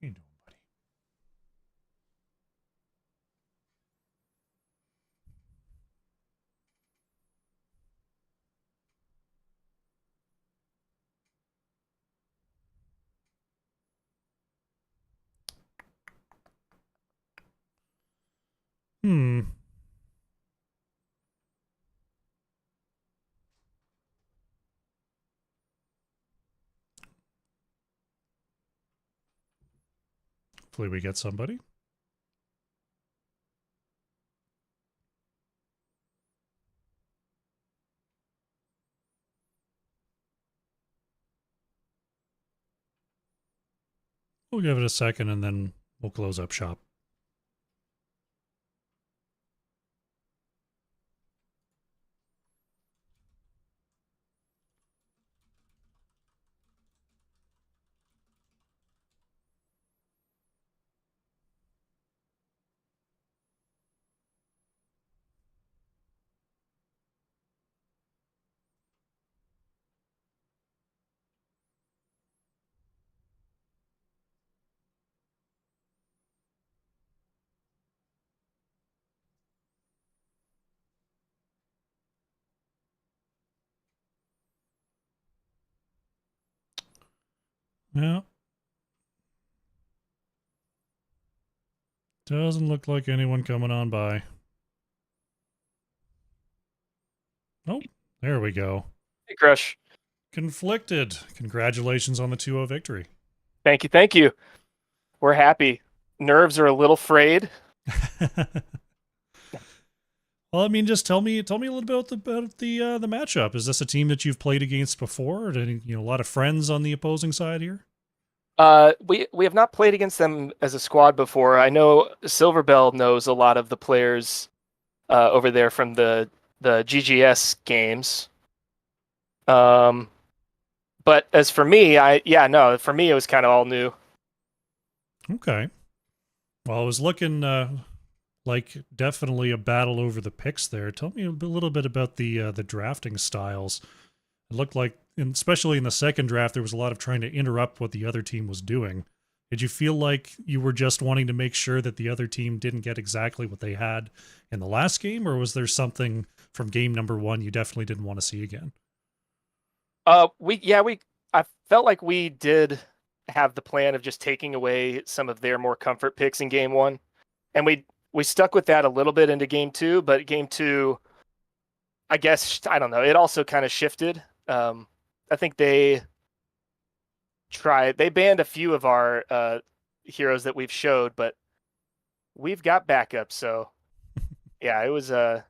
S1: How you doing, buddy? Hopefully we get somebody. We'll give it a second and then we'll close up shop. Yeah. Doesn't look like anyone coming on by. Oh, there we go.
S3: Hey, Krush.
S1: Conflicted. Congratulations on the 2-0 victory.
S3: Thank you. Thank you. We're happy. Nerves are a little frayed.
S1: Well, I mean, just tell me a little bit about the matchup. Is this a team that you've played against before? Or any, a lot of friends on the opposing side here?
S3: We have not played against them as a squad before. I know Silverbell knows a lot of the players over there from the GGS games. But as for me, for me it was kind of all new.
S1: Okay. Well, I was looking like definitely a battle over the picks there. Tell me a little bit about the drafting styles. It looked like, especially in the second draft, there was a lot of trying to interrupt what the other team was doing. Did you feel like you were just wanting to make sure that the other team didn't get exactly what they had in the last game, or was there something from game number 1 you definitely didn't want to see again?
S3: I felt like we did have the plan of just taking away some of their more comfort picks in game 1, and we stuck with that a little bit into game 2. But game 2, I guess, I don't know, it also kind of shifted. I think they banned a few of our heroes that we've showed, but we've got backups. So yeah, it was the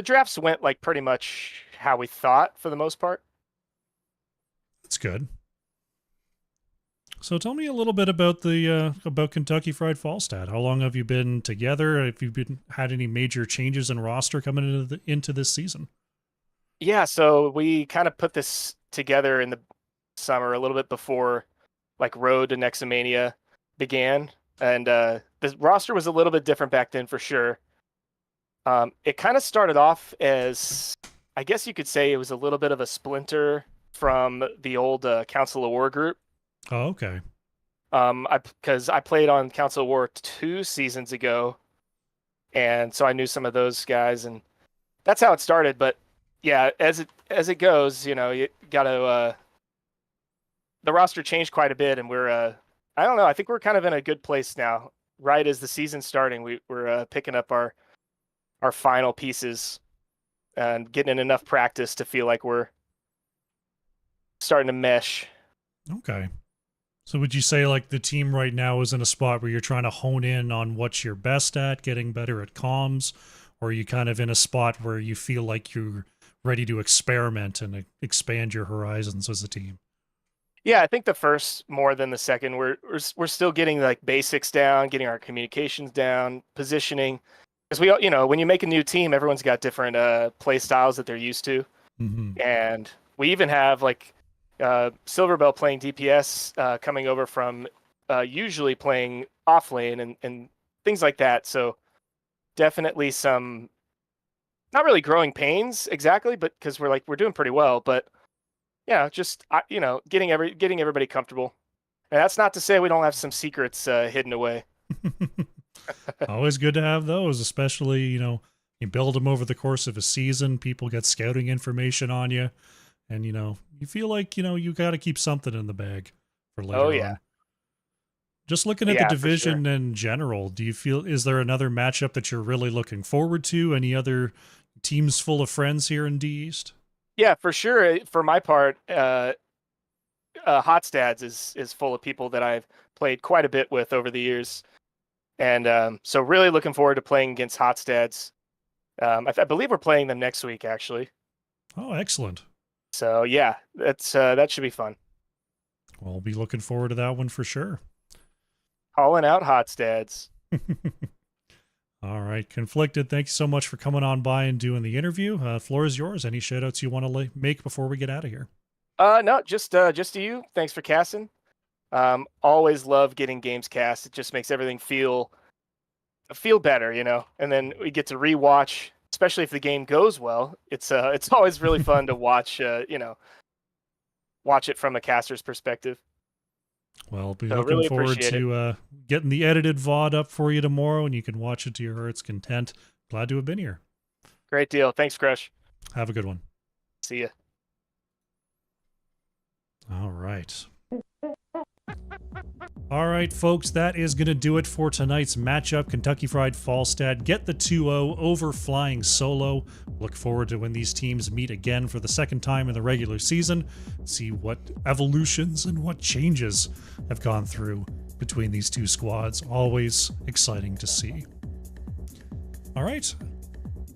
S3: drafts went like pretty much how we thought for the most part.
S1: That's good. So tell me a little bit about the about Kentucky Fried Falstad. How long have you been together? Have you had any major changes in roster coming into this season?
S3: Yeah, so we kind of put this together in the summer, a little bit before like Road to Nexomania began, and the roster was a little bit different back then for sure. It kind of started off as, I guess you could say, it was a little bit of a splinter from the old Council of War group.
S1: Oh, okay.
S3: Because I played on Council of War 2 seasons ago, and so I knew some of those guys, and that's how it started. But yeah, as it goes, you know, you got to the roster changed quite a bit, and we're I don't know, I think we're kind of in a good place now. Right as the season's starting, we're picking up our final pieces and getting in enough practice to feel like we're starting to mesh.
S1: Okay. So would you say like the team right now is in a spot where you're trying to hone in on what you're best at, getting better at comms, or are you kind of in a spot where you feel like you're ready to experiment and expand your horizons as a team?
S3: Yeah, I think the first more than the second. We're still getting like basics down, getting our communications down, positioning. Because we, you know, when you make a new team, everyone's got different play styles that they're used to, and we even have like Silverbell playing DPS coming over from usually playing off lane and things like that. So definitely some not really growing pains exactly, but because we're doing pretty well. But yeah, just you know, getting everybody comfortable. And that's not to say we don't have some secrets hidden away.
S1: Always good to have those, especially, you know, you build them over the course of a season. People get scouting information on you, and, you know, you feel like, you know, you got to keep something in the bag for later on. Just looking at the division in general, do you feel, is there another matchup that you're really looking forward to? Any other teams full of friends here in D East?
S3: Yeah, for sure. For my part, Hotstads is full of people that I've played quite a bit with over the years. And so really looking forward to playing against Hotstads. I believe we're playing them next week, actually.
S1: Oh, excellent.
S3: So yeah, that should be fun.
S1: Well, I'll be looking forward to that one for sure.
S3: Calling out Hotstads.
S1: All right, Conflicted, thank you so much for coming on by and doing the interview. Floor is yours. Any shout-outs you want to make before we get out of here?
S3: No, just to you. Thanks for casting. Always love getting games cast. It just makes everything feel better, you know. And then we get to rewatch, especially if the game goes well. It's always really fun to watch. You know, watch it from a caster's perspective.
S1: Well, I'll be looking forward to getting the edited VOD up for you tomorrow, and you can watch it to your heart's content. Glad to have been here.
S3: Great deal. Thanks, Krush.
S1: Have a good one.
S3: See ya.
S1: All right. All right, folks, that is going to do it for tonight's matchup. Kentucky Fried Falstad get the 2-0 over Flying Solo. Look forward to when these teams meet again for the second time in the regular season. See what evolutions and what changes have gone through between these two squads. Always exciting to see. All right.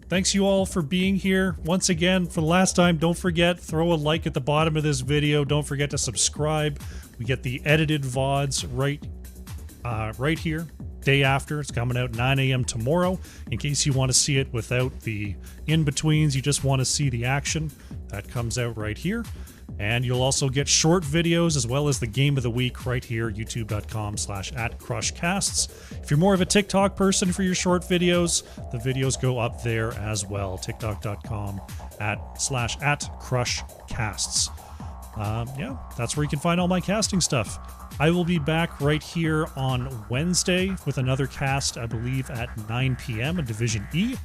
S1: Thanks you all for being here. Once again, for the last time, don't forget, throw a like at the bottom of this video. Don't forget to subscribe. We get the edited VODs right here, day after. It's coming out 9 a.m. tomorrow. In case you want to see it without the in-betweens, you just want to see the action, that comes out right here. And you'll also get short videos as well as the game of the week right here, youtube.com/@KrushCasts. If you're more of a TikTok person for your short videos, the videos go up there as well, tiktok.com/@KrushCasts. Yeah, that's where you can find all my casting stuff. I will be back right here on Wednesday with another cast, I believe, at 9 p.m. in Division E.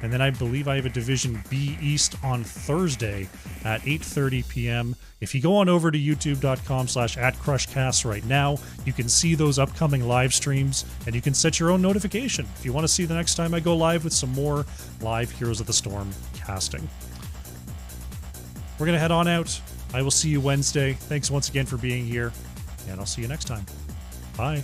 S1: And then I believe I have a Division B East on Thursday at 8:30 p.m. If you go on over to youtube.com/@KrushCasts right now, you can see those upcoming live streams, and you can set your own notification if you want to see the next time I go live with some more live Heroes of the Storm casting. We're going to head on out. I will see you Wednesday. Thanks once again for being here, and I'll see you next time. Bye.